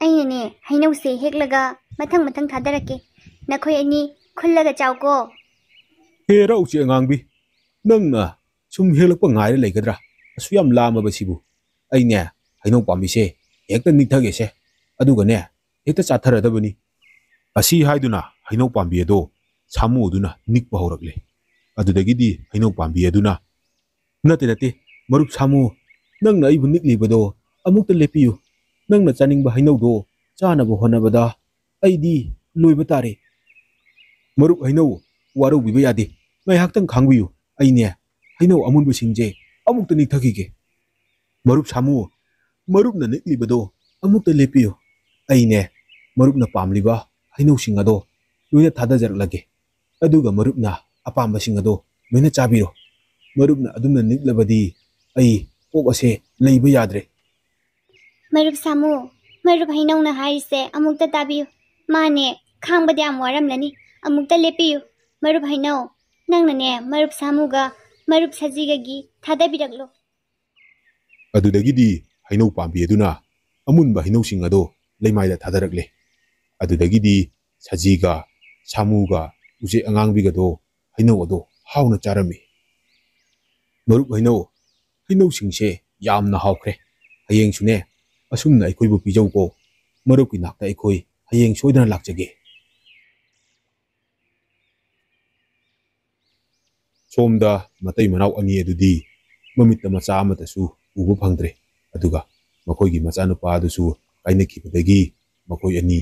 ꯑꯩꯅꯅꯦ ꯍꯩꯅꯧꯁꯦ ꯍꯦꯛꯂꯒ ꯃꯊꯪ ꯃꯊꯪ ꯊꯥꯗꯔꯛꯀꯦ. ꯅꯈꯣꯏ ꯑꯅꯤ ꯈꯨꯜꯂꯒ ꯆꯥꯎꯀꯣ. ꯍꯦꯔꯥ ꯎꯆꯦꯛ ꯑꯉꯥꯡꯕꯤ, ꯅꯪꯅ ꯁꯨꯝ ꯍꯦꯛꯂꯛꯄ ꯉꯥꯏꯔ ꯂꯩꯒꯗ꯭ꯔꯥ? ꯑꯁꯨ ꯌꯥꯝ ꯂꯥꯝꯃꯕꯁꯤꯕꯨ. ꯑꯩꯅꯦ ꯍꯩꯅꯧ ꯄꯥꯝꯕꯤꯁꯦ ꯍꯦꯛꯇ ꯅꯤꯛꯊꯒꯦꯁꯦ, ꯑꯗꯨꯒꯅꯦ ꯍꯦꯛꯇ ꯆꯥꯊꯔꯗꯕꯅꯤ꯫ ꯑꯁꯤ ꯍꯥꯏꯗꯨꯅ ꯍꯩꯅꯧ ꯄꯥꯝꯕꯤ ꯑꯗꯣ ꯁꯥꯃꯨ ꯑꯗꯨꯅ ꯅꯤꯛꯄ ꯍꯧꯔꯛꯂꯦ꯫ ꯑꯗꯨꯗꯒꯤꯗꯤ ꯍꯩꯅꯧ ꯄꯥꯝꯕꯤ ꯑꯗꯨꯅ, ꯅꯠꯇꯦ ꯃꯔꯨꯞ ꯁꯥꯃꯨ, ꯅꯪꯅ ꯑꯩꯕꯨ ꯅꯤꯛꯂꯤꯕꯗꯣ ꯑꯃꯨꯛꯇ ꯂꯦꯞꯄꯤꯌꯨ. ꯅꯪꯅ ꯆꯥꯅꯤꯡꯕ ꯍꯩꯅꯧꯗꯣ ꯆꯥꯅꯕ ꯍꯣꯠꯅꯕꯗ ꯑꯩꯗꯤ ꯂꯣꯏꯕ ꯇꯥꯔꯦ꯫ ꯃꯔꯨꯞ ꯍꯩꯅꯧ, ꯋꯥꯔꯧꯕꯤꯕ ꯌꯥꯗꯦ. ꯉꯥꯏꯍꯥꯛꯇꯪ ꯈꯥꯡꯕꯤꯌꯨ. ꯑꯩꯅꯦ ꯍꯩꯅꯧ ꯑꯃꯨꯟꯕꯁꯤꯡꯁꯦ ꯑꯃꯨꯛꯇ ꯅꯤꯛꯊꯈꯤꯒꯦ꯫ ꯃꯔꯨꯞ ꯁꯥꯃꯨ, ꯃꯔꯨꯞꯅ ꯅꯤꯛꯂꯤꯕꯗꯣ ꯑꯃꯨꯛꯇ ꯂꯦꯞꯄꯤꯌꯨ. ꯑꯩꯅꯦ ꯃꯔꯨꯞꯅ ꯄꯥꯝꯂꯤꯕ ꯍꯩꯅꯧꯁꯤꯡ ꯑꯗꯣ ꯂꯣꯏꯅ ꯊꯥꯗꯖꯔꯛꯂꯒꯦ꯫ ꯑꯗꯨꯒ ꯃꯔꯨꯞꯅ ꯑꯄꯥꯝꯕꯁꯤꯡ ꯑꯗꯣ ꯂꯣꯏꯅ ꯆꯥꯕꯤꯔꯣ꯫ ꯃꯔꯨꯞꯅ ꯑꯗꯨꯝꯅ ꯅꯤꯛꯂꯕꯗꯤ ꯑꯩ ꯀꯣꯛ ꯑꯁꯦ ꯂꯩꯕ ꯌꯥꯗ꯭ꯔꯦ꯫ ꯃꯔꯨꯞ ꯁꯥꯃꯨ, ꯃꯔꯨꯞ ꯍꯩꯅꯧꯅ ꯍꯥꯏꯔꯤꯁꯦ ꯑꯃꯨꯛꯇ ꯇꯥꯕꯤꯌꯨ. ꯃꯥꯅꯦ ꯈꯥꯡꯕꯗ ꯌꯥꯝ ꯋꯥꯔꯝꯂꯅꯤ. ꯑꯃꯨꯛꯇ ꯂꯦꯞꯄꯤꯌꯨ. ꯃꯔꯨꯞ ꯍꯩꯅꯧ, ꯅꯪꯅꯅꯦ ꯃꯔꯨꯞ ꯁꯥꯃꯨꯒ ꯃꯔꯨꯞ ꯁꯖꯤꯒꯒꯤ ꯊꯥꯗꯕꯤꯔꯛꯂꯣ. ꯑꯗꯨꯗꯒꯤꯗꯤ ꯍꯩꯅꯧ ꯄꯥꯝꯕꯤ ꯑꯗꯨꯅ ꯑꯃꯨꯟꯕ ꯍꯩꯅꯧꯁꯤꯡ ꯑꯗꯣ ꯂꯩꯃꯥꯏꯗ ꯊꯥꯗꯔꯛꯂꯦ꯫ ꯑꯗꯨꯗꯒꯤꯗꯤ ꯁꯖꯤꯒ ꯁꯥꯃꯨꯒ ꯎꯆꯦꯛ ꯑꯉꯥꯡꯕꯤꯒꯗꯣ ꯍꯩꯅꯧ ꯑꯗꯣ ꯍꯥꯎꯅ ꯆꯥꯔꯝꯃꯤ꯫ ꯃꯔꯨꯞ ꯍꯩꯅꯧ, ꯍꯩꯅꯧꯁꯤꯡꯁꯦ ꯌꯥꯝꯅ ꯍꯥꯎꯈ꯭ꯔꯦ. ꯍꯌꯦꯡꯁꯨꯅꯦ ꯑꯁꯨꯝꯅ ꯑꯩꯈꯣꯏꯕꯨ ꯄꯤꯖꯧꯀꯣ꯫ ꯃꯔꯨꯞꯀꯤ ꯅꯥꯛꯇ ꯑꯩꯈꯣꯏ ꯍꯌꯦꯡ ꯁꯣꯏꯗꯅ ꯂꯥꯛꯆꯒꯦ꯫ ꯁꯣꯝꯗ ꯃꯇꯩ ꯃꯅꯥꯎ ꯑꯅꯤ ꯑꯗꯨꯗꯤ ꯃꯃꯤꯠꯇ ꯃꯆꯥ ꯑꯃꯠꯇꯁꯨ ꯎꯕ ꯐꯪꯗ꯭ꯔꯦ꯫ ꯑꯗꯨꯒ ꯃꯈꯣꯏꯒꯤ ꯃꯆꯥꯅꯨꯄꯥ ꯑꯗꯨꯁꯨ ꯀꯥꯏꯅꯈꯤꯕꯗꯒꯤ ꯃꯈꯣꯏ ꯑꯅꯤ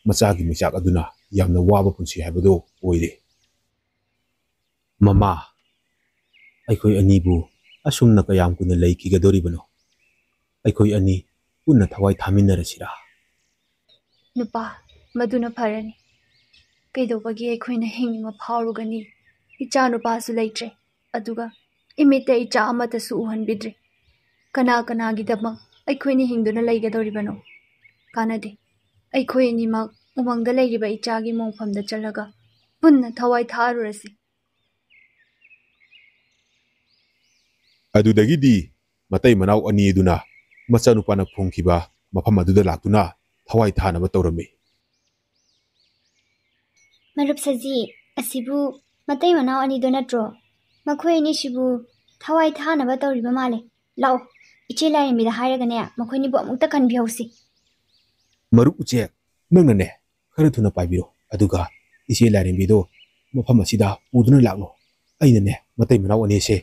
ꯃꯆꯥꯒꯤ ꯃꯩꯆꯥꯛ ꯑꯗꯨꯅ ꯌꯥꯝꯅ ꯋꯥꯕ ꯄꯨꯟꯁꯤ ꯍꯥꯏꯕꯗꯣ ꯑꯣꯏꯔꯦ꯫ ꯃꯃꯥ, ꯑꯩꯈꯣꯏ ꯑꯅꯤꯕꯨ ꯑꯁꯨꯝꯅ ꯀꯌꯥꯝ ꯀꯨꯏꯅ ꯂꯩꯈꯤꯒꯗꯣꯔꯤꯕꯅꯣ? ꯑꯩꯈꯣꯏ ꯑꯅꯤ ꯄꯨꯟꯅ ꯊꯋꯥꯏ ꯊꯥꯃꯤꯟꯅꯔꯁꯤꯔꯥ? ꯅꯨꯄꯥ, ꯃꯗꯨꯅ ꯐꯔꯅꯤ꯫ ꯀꯩꯗꯧꯕꯒꯤ ꯑꯩꯈꯣꯏꯅ ꯍꯤꯡꯅꯤꯡꯕ ꯐꯥꯎꯔꯨꯒꯅꯤ? ꯏꯆꯥ ꯅꯨꯄꯥꯁꯨ ꯂꯩꯇ꯭ꯔꯦ, ꯑꯗꯨꯒ ꯏꯃꯤꯠꯇ ꯏꯆꯥ ꯑꯃꯠꯇꯁꯨ ꯎꯍꯟꯕꯤꯗ꯭ꯔꯦ꯫ ꯀꯅꯥꯒꯤꯗꯃꯛ ꯑꯩꯈꯣꯏꯅ ꯍꯤꯡꯗꯨꯅ ꯂꯩꯒꯗꯧꯔꯤꯕꯅꯣ? ꯀꯥꯟꯅꯗꯦ꯫ ꯑꯩꯈꯣꯏ ꯑꯅꯤꯃꯛ ꯎꯃꯪꯗ ꯂꯩꯔꯤꯕ ꯏꯆꯥꯒꯤ ꯃꯣꯡꯐꯝꯗ ꯆꯠꯂꯒ ꯄꯨꯟꯅ ꯊꯋꯥꯏ ꯊꯥꯔꯨꯔꯁꯤ꯫ ꯑꯗꯨꯗꯒꯤꯗꯤ ꯃꯇꯩ ꯃꯅꯥꯎ ꯑꯅꯤ ꯑꯗꯨꯅ ꯃꯆꯥꯅꯨꯄꯥꯅ ꯐꯣꯡꯈꯤꯕ ꯃꯐꯝ ꯑꯗꯨꯗ ꯂꯥꯛꯇꯨꯅ ꯊꯋꯥꯏ ꯊꯥꯅꯕ ꯇꯧꯔꯝꯃꯤ꯫ ꯃꯔꯨꯞ ꯁꯖꯤ, ꯑꯁꯤꯕꯨ ꯃꯇꯩ ꯃꯅꯥꯎ ꯑꯅꯤꯗꯣ ꯅꯠꯇ꯭ꯔꯣ? ꯃꯈꯣꯏ ꯑꯅꯤꯁꯤꯕꯨ ꯊꯋꯥꯏ ꯊꯥꯅꯕ ꯇꯧꯔꯤꯕ ꯃꯥꯜꯂꯦ꯫ ꯂꯥꯛꯑꯣ, ꯏꯆꯦ ꯂꯥꯏꯔꯦꯝꯕꯤꯗ ꯍꯥꯏꯔꯒꯅꯦ ꯃꯈꯣꯏꯅꯤꯕꯨ ꯑꯃꯨꯛꯇ ꯀꯟꯕꯤꯍꯧꯁꯤ꯫ ꯃꯔꯨꯞ ꯎꯆꯦꯛ, ꯅꯪꯅꯅꯦ ꯈꯔ ꯊꯨꯅ ꯄꯥꯏꯕꯤꯔꯣ, ꯑꯗꯨꯒ ꯏꯆꯦ ꯂꯥꯏꯔꯦꯝꯕꯤꯗꯣ ꯃꯐꯝ ꯑꯁꯤꯗ ꯄꯨꯗꯨꯅ ꯂꯥꯛꯂꯣ꯫ ꯑꯩꯅꯅꯦ ꯃꯇꯩ ꯃꯅꯥꯎ ꯑꯅꯤꯁꯦ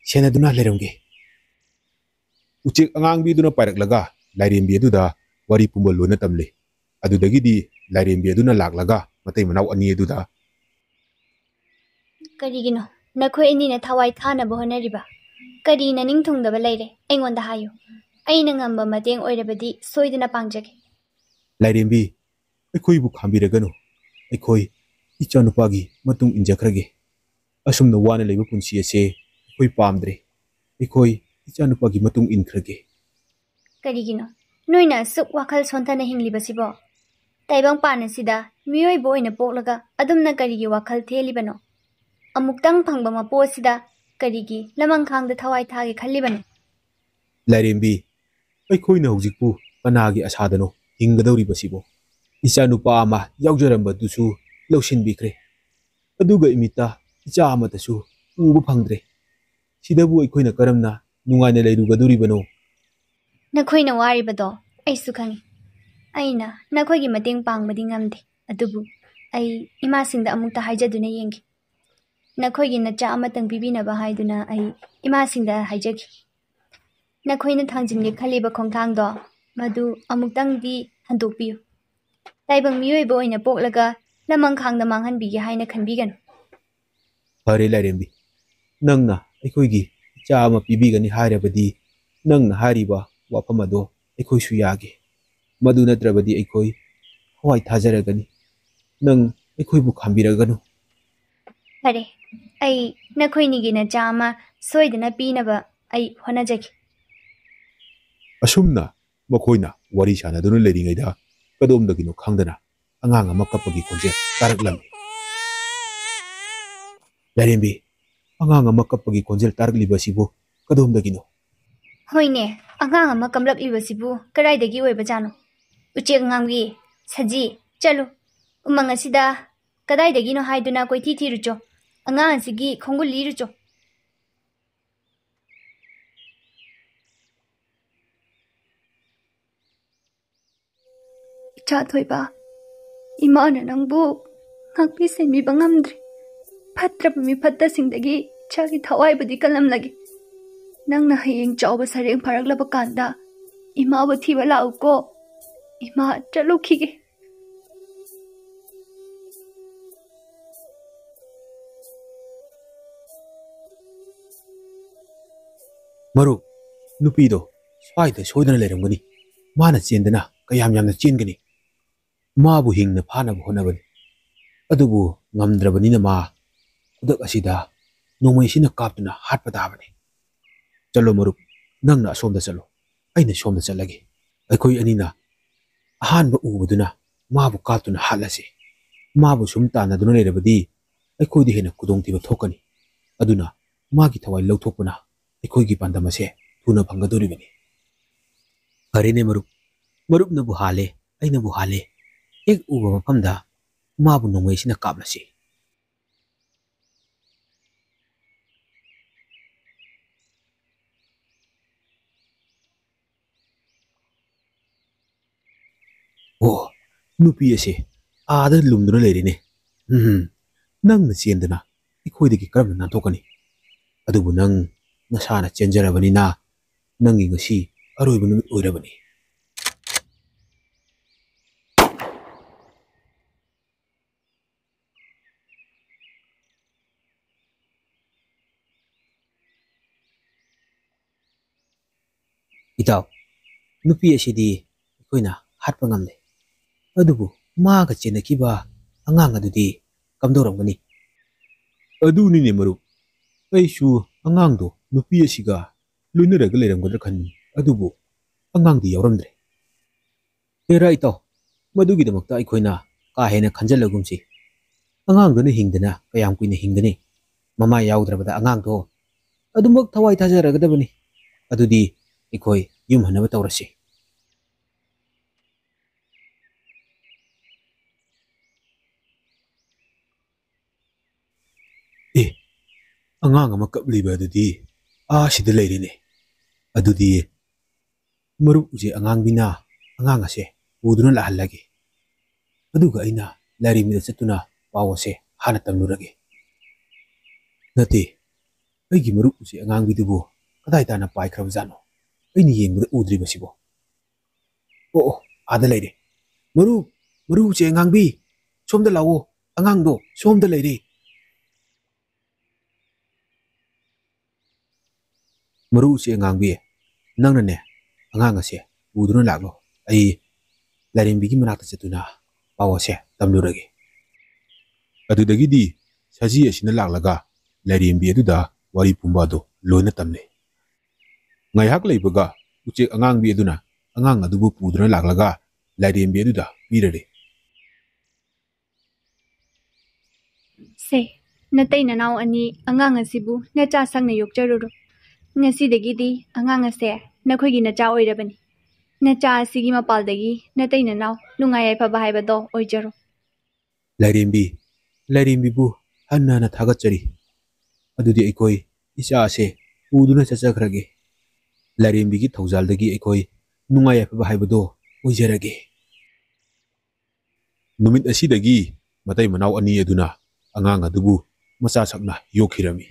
ꯁꯦꯟꯅꯗꯨꯅ ꯂꯩꯔꯝꯒꯦ꯫ ꯎꯆꯦꯛ ꯑꯉꯥꯡꯕꯤꯗꯨꯅ ꯄꯥꯏꯔꯛꯂꯒ ꯂꯥꯏꯔꯦꯝꯕꯤ ꯑꯗꯨꯗ ꯋꯥꯔꯤ ꯄꯨꯝꯕ ꯂꯣꯏꯅ ꯇꯝꯂꯤ꯫ ꯑꯗꯨꯗꯒꯤꯗꯤ ꯂꯥꯏꯔꯦꯝꯕꯤ ꯑꯗꯨꯅ ꯂꯥꯛꯂꯒ ꯃꯇꯩ ꯃꯅꯥꯎ ꯑꯅꯤ ꯑꯗꯨꯗ, ꯀꯔꯤꯒꯤꯅꯣ ꯅꯈꯣꯏ ꯑꯅꯤꯅ ꯊꯋꯥꯏ ꯊꯥꯅꯕ ꯍꯣꯠꯅꯔꯤꯕ? ꯀꯔꯤ ꯅꯅꯤꯡ ꯊꯨꯡꯗꯕ ꯂꯩꯔꯦ? ꯑꯩꯉꯣꯟꯗ ꯍꯥꯏꯌꯨ꯫ ꯑꯩꯅ ꯉꯝꯕ ꯃꯇꯦꯡ ꯑꯣꯏꯔꯕꯗꯤ ꯁꯣꯏꯗꯅ ꯄꯥꯡꯖꯒꯦ꯫ ꯂꯥꯏꯔꯦꯝꯕꯤ, ꯑꯩꯈꯣꯏꯕꯨ ꯈꯥꯝꯕꯤꯔꯒꯅꯨ꯫ ꯑꯩꯈꯣꯏ ꯏꯆꯥꯅꯨꯄꯥꯒꯤ ꯃꯇꯨꯡ ꯏꯟꯖꯈ꯭ꯔꯒꯦ꯫ ꯑꯁꯨꯝꯅ ꯋꯥꯅ ꯂꯩꯕ ꯄꯨꯟꯁꯤ ꯑꯁꯦ ꯑꯩꯈꯣꯏ ꯄꯥꯝꯗ꯭ꯔꯦ꯫ ꯑꯩꯈꯣꯏ ꯏꯆꯥꯅꯨꯄꯥꯒꯤ ꯃꯇꯨꯡ ꯏꯟꯈ꯭ꯔꯒꯦ꯫ ꯀꯔꯤꯒꯤꯅꯣ ꯅꯣꯏꯅ ꯑꯁꯨꯛ ꯋꯥꯈꯜ ꯁꯣꯟꯊꯅ ꯍꯤꯡꯂꯤꯕꯁꯤꯕꯣ? ꯇꯥꯏꯕꯪꯄꯥꯟ ꯑꯁꯤꯗ ꯃꯤꯑꯣꯏꯕ ꯑꯣꯏꯅ ꯄꯣꯛꯂꯒ ꯑꯗꯨꯝꯅ ꯀꯔꯤꯒꯤ ꯋꯥꯈꯜ ꯊꯦꯜꯂꯤꯕꯅꯣ? ꯑꯃꯨꯛꯇꯪ ꯐꯪꯕ ꯃꯄꯣ ꯑꯁꯤꯗ ꯀꯔꯤꯒꯤ ꯂꯃꯟꯈꯥꯡꯗ ꯊꯋꯥꯏ ꯊꯥꯒꯦ ꯈꯜꯂꯤꯕꯅꯣ? ꯂꯥꯏꯔꯦꯝꯕꯤ, ꯑꯩꯈꯣꯏꯅ ꯍꯧꯖꯤꯛꯄꯨ ꯀꯅꯥꯒꯤ ꯑꯁꯥꯗꯅꯣ ꯍꯤꯡꯒꯗꯧꯔꯤꯕꯁꯤꯕꯣ? ꯏꯆꯥꯅꯨꯄꯥ ꯑꯃ ꯌꯥꯎꯖꯔꯝꯕꯗꯨꯁꯨ ꯂꯧꯁꯤꯟꯕꯤꯈ꯭ꯔꯦ, ꯑꯗꯨꯒ ꯏꯃꯤꯠꯇ ꯏꯆꯥ ꯑꯃꯠꯇꯁꯨ ꯎꯕ ꯐꯪꯗ꯭ꯔꯦ꯫ ꯁꯤꯗꯕꯨ ꯑꯩꯈꯣꯏꯅ ꯀꯔꯝꯅ ꯅꯨꯡꯉꯥꯏꯅ ꯂꯩꯔꯨꯒꯗꯧꯔꯤꯕꯅꯣ? ꯅꯈꯣꯏꯅ ꯋꯥꯔꯤꯕꯗꯣ ꯑꯩꯁꯨ ꯈꯪꯏ꯫ ꯑꯩꯅ ꯅꯈꯣꯏꯒꯤ ꯃꯇꯦꯡ ꯄꯥꯡꯕꯗꯤ ꯉꯝꯗꯦ, ꯑꯗꯨꯕꯨ ꯑꯩ ꯏꯃꯥꯁꯤꯡꯗ ꯑꯃꯨꯛꯇ ꯍꯥꯏꯖꯗꯨꯅ ꯌꯦꯡꯒꯦ꯫ ꯅꯈꯣꯏꯒꯤ ꯅꯆꯥ ꯑꯃꯇꯪ ꯄꯤꯕꯤꯅꯕ ꯍꯥꯏꯗꯨꯅ ꯑꯩ ꯏꯃꯥꯁꯤꯡꯗ ꯍꯥꯏꯖꯒꯦ꯫ ꯅꯈꯣꯏꯅ ꯊꯥꯡꯖꯤꯟꯒꯦ ꯈꯜꯂꯤꯕ ꯈꯣꯡꯊꯥꯡꯗꯣ ꯃꯗꯨ ꯑꯃꯨꯛꯇꯪꯗꯤ ꯍꯟꯗꯣꯛꯄꯤꯌꯨ꯫ ꯇꯥꯏꯕꯪ ꯃꯤꯑꯣꯏꯕ ꯑꯣꯏꯅ ꯄꯣꯛꯂꯒ ꯂꯃꯟꯈꯥꯡꯗ ꯃꯥꯡꯍꯟꯕꯤꯒꯦ ꯍꯥꯏꯅ ꯈꯟꯕꯤꯒꯅꯨ꯫ ꯐꯔꯦ ꯂꯥꯏꯔꯦꯝꯕꯤ, ꯅꯪꯅ ꯑꯩꯈꯣꯏꯒꯤ ꯏꯆꯥ ꯑꯃ ꯄꯤꯕꯤꯒꯅꯤ ꯍꯥꯏꯔꯕꯗꯤ ꯅꯪꯅ ꯍꯥꯏꯔꯤꯕ ꯋꯥꯐꯝ ꯑꯗꯣ ꯑꯩꯈꯣꯏꯁꯨ ꯌꯥꯒꯦ ꯃꯗꯨ ꯅꯠꯇ꯭ꯔꯕꯗꯤ ꯑꯩꯈꯣꯏ ꯍꯋꯥꯏ ꯊꯥꯖꯔꯒꯅꯤ ꯅꯪ ꯑꯩꯈꯣꯏꯕꯨ ꯈꯥꯝꯕꯤꯔꯒꯅꯨ ꯐꯔꯦ ꯑꯩ ꯅꯈꯣꯏꯅꯤꯒꯤ ꯅꯆꯥ ꯑꯃ ꯁꯣꯏꯗꯅ ꯄꯤꯅꯕ ꯑꯩ ꯍꯣꯠꯅꯖꯒꯦ ꯑꯁꯨꯝꯅ ꯃꯈꯣꯏꯅ ꯋꯥꯔꯤ ꯁꯥꯟꯅꯗꯨꯅ ꯂꯩꯔꯤꯉꯩꯗ ꯀꯗꯣꯝꯗꯒꯤꯅꯣ ꯈꯪꯗꯅ ꯑꯉꯥꯡ ꯑꯃ ꯀꯞꯄꯒꯤ ꯈꯣꯟꯖꯦꯜ ꯇꯥꯔꯛꯂꯝꯃꯤ ꯂꯥꯏꯔꯦꯝꯕꯤ ꯑꯉꯥꯡ ꯑꯃ ꯀꯞꯄꯒꯤ ꯈꯣꯟꯖꯦꯜ ꯇꯥꯔꯛꯂꯤꯕ ꯑꯁꯤꯕꯨ ꯀꯗꯣꯝꯗꯒꯤꯅꯣ ꯍꯣꯏꯅꯦ ꯑꯉꯥꯡ ꯑꯃ ꯀꯝꯂꯛꯂꯤꯕꯁꯤꯕꯨ ꯀꯗꯥꯏꯗꯒꯤ ꯑꯣꯏꯕꯖꯥꯠꯅꯣ ꯎꯆꯦꯛ ꯑꯉꯥꯡꯕꯤ ꯁꯖꯤ ꯆꯠꯂꯨ ꯎꯃꯪ ꯑꯁꯤꯗ ꯀꯗꯥꯏꯗꯒꯤꯅꯣ ꯍꯥꯏꯗꯨꯅ ꯀꯣꯏꯊꯤ ꯊꯤꯔꯨꯆꯣ ꯑꯉꯥꯡ ꯑꯁꯤꯒꯤ ꯈꯣꯡꯒꯨꯜ ꯂꯤꯔꯨꯆꯣ ꯏꯆꯥ ꯊꯣꯏꯕ ꯏꯃꯥꯅ ꯅꯪꯕꯨ ꯉꯥꯛꯄꯤ ꯁꯦꯟꯕꯤꯕ ꯉꯝꯗ꯭ꯔꯦ ꯐꯠꯇ꯭ꯔꯕ ꯃꯤꯐꯠꯇꯁꯤꯡꯗꯒꯤ ꯏꯆꯥꯒꯤ ꯊꯋꯥꯏꯕꯨꯗꯤ ꯀꯜꯂꯝꯂꯒꯦ ꯅꯪꯅ ꯍꯌꯦꯡ ꯆꯥꯎꯕ ꯁꯔꯦꯡ ꯐꯥꯔꯛꯂꯕ ꯀꯥꯟꯗ ꯏꯃꯥꯕꯨ ꯊꯤꯕ ꯂꯥꯛꯎꯀꯣ ꯏꯃꯥ ꯆꯠꯂꯨꯈꯤꯒꯦ ꯃꯔꯨꯞ ꯅꯨꯄꯤꯗꯣ ꯁ꯭ꯋꯥꯏꯗ ꯁꯣꯏꯗꯅ ꯂꯩꯔꯝꯒꯅꯤ ꯃꯥꯅ ꯆꯦꯟꯗꯅ ꯀꯌꯥꯝ ꯌꯥꯝꯅ ꯆꯦꯟꯒꯅꯤ ꯃꯥꯕꯨ ꯍꯤꯡꯅ ꯐꯥꯅꯕ ꯍꯣꯠꯅꯕꯅꯤ ꯑꯗꯨꯕꯨ ꯉꯝꯗ꯭ꯔꯕꯅꯤꯅ ꯃꯥ ꯈꯨꯗꯛ ꯑꯁꯤꯗ ꯅꯣꯡꯃꯩꯁꯤꯅ ꯀꯥꯞꯇꯨꯅ ꯍꯥꯠꯄ ꯇꯥꯕꯅꯤ ꯆꯠꯂꯣ ꯃꯔꯨꯞ ꯅꯪꯅ ꯑꯁꯣꯝꯗ ꯆꯠꯂꯣ ꯑꯩꯅ ꯁꯣꯝꯗ ꯆꯠꯂꯒꯦ ꯑꯩꯈꯣꯏ ꯑꯅꯤꯅ ꯑꯍꯥꯟꯕ ꯎꯕꯗꯨꯅ ꯃꯥꯕꯨ ꯀꯥꯞꯇꯨꯅ ꯍꯥꯠꯂꯁꯤ ꯃꯥꯕꯨ ꯁꯨꯝ ꯇꯥꯟꯅꯗꯨꯅ ꯂꯩꯔꯕꯗꯤ ꯑꯩꯈꯣꯏꯗ ꯍꯦꯟꯅ ꯈꯨꯗꯣꯡꯊꯤꯕ ꯊꯣꯛꯀꯅꯤ ꯑꯗꯨꯅ ꯃꯥꯒꯤ ꯊꯋꯥꯏ ꯂꯧꯊꯣꯛꯄꯅ ꯑꯩꯈꯣꯏꯒꯤ ꯄꯥꯟꯗꯝ ꯑꯁꯦ ꯊꯨꯅ ꯐꯪꯒꯗꯧꯔꯤꯕꯅꯤ ꯐꯔꯦꯅꯦ ꯃꯔꯨꯞ ꯃꯔꯨꯞꯅꯕꯨ ꯍꯥꯜꯂꯦ ꯑꯩꯅꯕꯨ ꯍꯥꯜꯂꯦ ꯍꯦꯛ ꯎꯕ ꯃꯐꯝꯗ ꯃꯥꯕꯨ ꯅꯣꯡꯃꯩꯁꯤꯅ ꯀꯥꯞꯂꯁꯤ ꯑꯣ ꯅꯨꯄꯤ ꯑꯁꯦ ꯑꯥꯗ ꯂꯨꯝꯗꯨꯅ ꯂꯩꯔꯤꯅꯦ ꯅꯪꯅ ꯆꯦꯟꯗꯅ ꯑꯩꯈꯣꯏꯗꯒꯤ ꯀꯔꯝꯅ ꯅꯥꯟꯊꯣꯛꯀꯅꯤ ꯑꯗꯨꯕꯨ ꯅꯪ ꯅꯁꯥꯅ ꯆꯦꯟꯖꯔꯕꯅꯤꯅ ꯅꯪꯒꯤ ꯉꯁꯤ ꯑꯔꯣꯏꯕ ꯅꯨꯃꯤꯠ ꯑꯣꯏꯔꯕꯅꯤ ꯏꯇꯥꯎ ꯅꯨꯄꯤ ꯑꯁꯤꯗꯤ ꯑꯩꯈꯣꯏꯅ ꯍꯥꯠꯄ ꯉꯝꯂꯦ ꯑꯗꯨꯕꯨ ꯃꯥꯒ ꯆꯦꯟꯅꯈꯤꯕ ꯑꯉꯥꯡ ꯑꯗꯨꯗꯤ ꯀꯝꯗꯧꯔꯝꯒꯅꯤ ꯑꯗꯨꯅꯤꯅꯦ ꯃꯔꯨꯞ ꯑꯩꯁꯨ ꯑꯉꯥꯡꯗꯣ ꯅꯨꯄꯤ ꯑꯁꯤꯒ ꯂꯣꯏꯅꯔꯒ ꯂꯩꯔꯝꯒꯗ꯭ꯔꯥ ꯈꯟꯕꯅꯤ ꯑꯗꯨꯕꯨ ꯑꯉꯥꯡꯗꯤ ꯌꯥꯎꯔꯝꯗ꯭ꯔꯦ ꯍꯦꯔꯥ ꯏꯇꯥꯎ ꯃꯗꯨꯒꯤꯗꯃꯛꯇ ꯑꯩꯈꯣꯏꯅ ꯀꯥ ꯍꯦꯟꯅ ꯈꯟꯖꯤꯜꯂꯒꯨꯝꯁꯤ ꯑꯉꯥꯡꯗꯨꯅ ꯍꯤꯡꯗꯅ ꯀꯌꯥꯝ ꯀꯨꯏꯅ ꯍꯤꯡꯒꯅꯤ ꯃꯃꯥ ꯌꯥꯎꯗ꯭ꯔꯕꯗ ꯑꯉꯥꯡꯗꯣ ꯑꯗꯨꯃꯛ ꯊꯋꯥꯏ ꯊꯥꯖꯔꯒꯗꯕꯅꯤ ꯑꯗꯨꯗꯤ ꯑꯩꯈꯣꯏ ꯌꯨꯝ ꯍꯟꯅꯕ ꯇꯧꯔꯁꯤ ꯑꯦ ꯑꯉꯥꯡ ꯑꯃ ꯀꯞꯂꯤꯕ ꯑꯗꯨꯗꯤ ꯁꯤꯗ ꯂꯩꯔꯤꯅꯦ ꯑꯗꯨꯗꯤ ꯃꯔꯨꯞ ꯎꯆꯦꯛ ꯑꯉꯥꯡꯕꯤꯅ ꯑꯉꯥꯡ ꯑꯁꯦ ꯄꯨꯗꯨꯅ ꯂꯥꯛꯍꯜꯂꯒꯦ ꯑꯗꯨꯒ ꯑꯩꯅ ꯂꯥꯏꯔꯦꯝꯕꯤꯗ ꯆꯠꯇꯨꯅ ꯄꯥꯎ ꯑꯁꯦ ꯍꯥꯟꯅ ꯇꯝꯂꯨꯔꯒꯦ ꯅꯠꯇꯦ ꯑꯩꯒꯤ ꯃꯔꯨꯞ ꯎꯆꯦꯛ ꯑꯉꯥꯡꯕꯤꯗꯨꯕꯨ ꯀꯗꯥꯏ ꯇꯥꯅ ꯄꯥꯏꯈ꯭ꯔꯕꯖꯥꯠꯅꯣ ꯑꯩꯅ ꯌꯦꯡꯕꯗ ꯎꯗ꯭ꯔꯤꯕꯁꯤꯕꯣ ꯑꯣ ꯑꯥꯗ ꯂꯩꯔꯦ ꯃꯔꯨꯞ ꯎꯆꯦꯛ ꯑꯉꯥꯡꯕꯤ ꯁꯣꯝꯗ ꯂꯥꯛꯑꯣ ꯑꯉꯥꯡꯗꯣ ꯁꯣꯝꯗ ꯂꯩꯔꯦ ꯃꯔꯨ ꯎꯆꯦꯛ ꯑꯉꯥꯡꯕꯤ ꯅꯪꯅꯅꯦ ꯑꯉꯥꯡ ꯑꯁꯦ ꯄꯨꯗꯨꯅ ꯂꯥꯛꯂꯣ ꯑꯩ ꯂꯥꯏꯔꯦꯝꯕꯤꯒꯤ ꯃꯅꯥꯛꯇ ꯆꯠꯇꯨꯅ ꯄꯥꯎ ꯑꯁꯦ ꯇꯝꯂꯨꯔꯒꯦ ꯑꯗꯨꯗꯒꯤꯗꯤ ꯁꯖꯤ ꯑꯁꯤꯅ ꯂꯥꯛꯂꯒ ꯂꯥꯏꯔꯦꯝꯕꯤ ꯑꯗꯨꯗ ꯋꯥꯔꯤ ꯄꯨꯝꯕ ꯑꯗꯨ ꯂꯣꯏꯅ ꯇꯝꯂꯦ ꯉꯥꯏꯍꯥꯛ ꯂꯩꯕꯒ ꯎꯆꯦꯛ ꯑꯉꯥꯡꯕꯤ ꯑꯗꯨꯅ ꯑꯉꯥꯡ ꯑꯗꯨꯕꯨ ꯄꯨꯗꯨꯅ ꯂꯥꯛꯂꯒ ꯂꯥꯏꯔꯦꯝꯕꯤ ꯑꯗꯨꯗ ꯄꯤꯔꯔꯦ ꯁꯦ ꯅꯇꯩ ꯅꯅꯥꯎ ꯑꯅꯤ ꯑꯉꯥꯡ ꯑꯁꯤꯕꯨ ꯅꯆꯥ ꯁꯪꯅ ꯌꯣꯛꯆꯔꯨꯔꯣ ꯉꯁꯤꯗꯒꯤꯗꯤ ꯑꯉꯥꯡ ꯑꯁꯦ ꯅꯈꯣꯏꯒꯤ ꯅꯆꯥ ꯑꯣꯏꯔꯕꯅꯤ ꯅꯆꯥ ꯑꯁꯤꯒꯤ ꯃꯄꯥꯜꯗꯒꯤ ꯅꯇꯩ ꯅꯅꯥꯎ ꯅꯨꯡꯉꯥꯏ ꯌꯥꯏꯐꯕ ꯍꯥꯏꯕꯗꯣ ꯑꯣꯏꯖꯔꯣ ꯂꯥꯏꯔꯦꯝꯕꯤꯕꯨ ꯍꯟꯅ ꯍꯟꯅ ꯊꯥꯒꯠꯆꯔꯤ ꯑꯗꯨꯗꯤ ꯑꯩꯈꯣꯏ ꯏꯆꯥ ꯑꯁꯦ ꯄꯨꯗꯨꯅ ꯆꯠꯆꯈ꯭ꯔꯒꯦ ꯂꯥꯏꯔꯦꯝꯕꯤꯒꯤ ꯊꯧꯖꯥꯜꯗꯒꯤ ꯑꯩꯈꯣꯏ ꯅꯨꯡꯉꯥꯏ ꯌꯥꯏꯐꯕ ꯍꯥꯏꯕꯗꯣ ꯑꯣꯏꯖꯔꯒꯦ ꯅꯨꯃꯤꯠ ꯑꯁꯤꯗꯒꯤ ꯃꯇꯩ ꯃꯅꯥꯎ ꯑꯅꯤ ꯑꯗꯨꯅ ꯑꯉꯥꯡ ꯑꯗꯨꯕꯨ ꯃꯆꯥ ꯁꯛꯅ ꯌꯣꯛꯈꯤꯔꯝꯃꯤ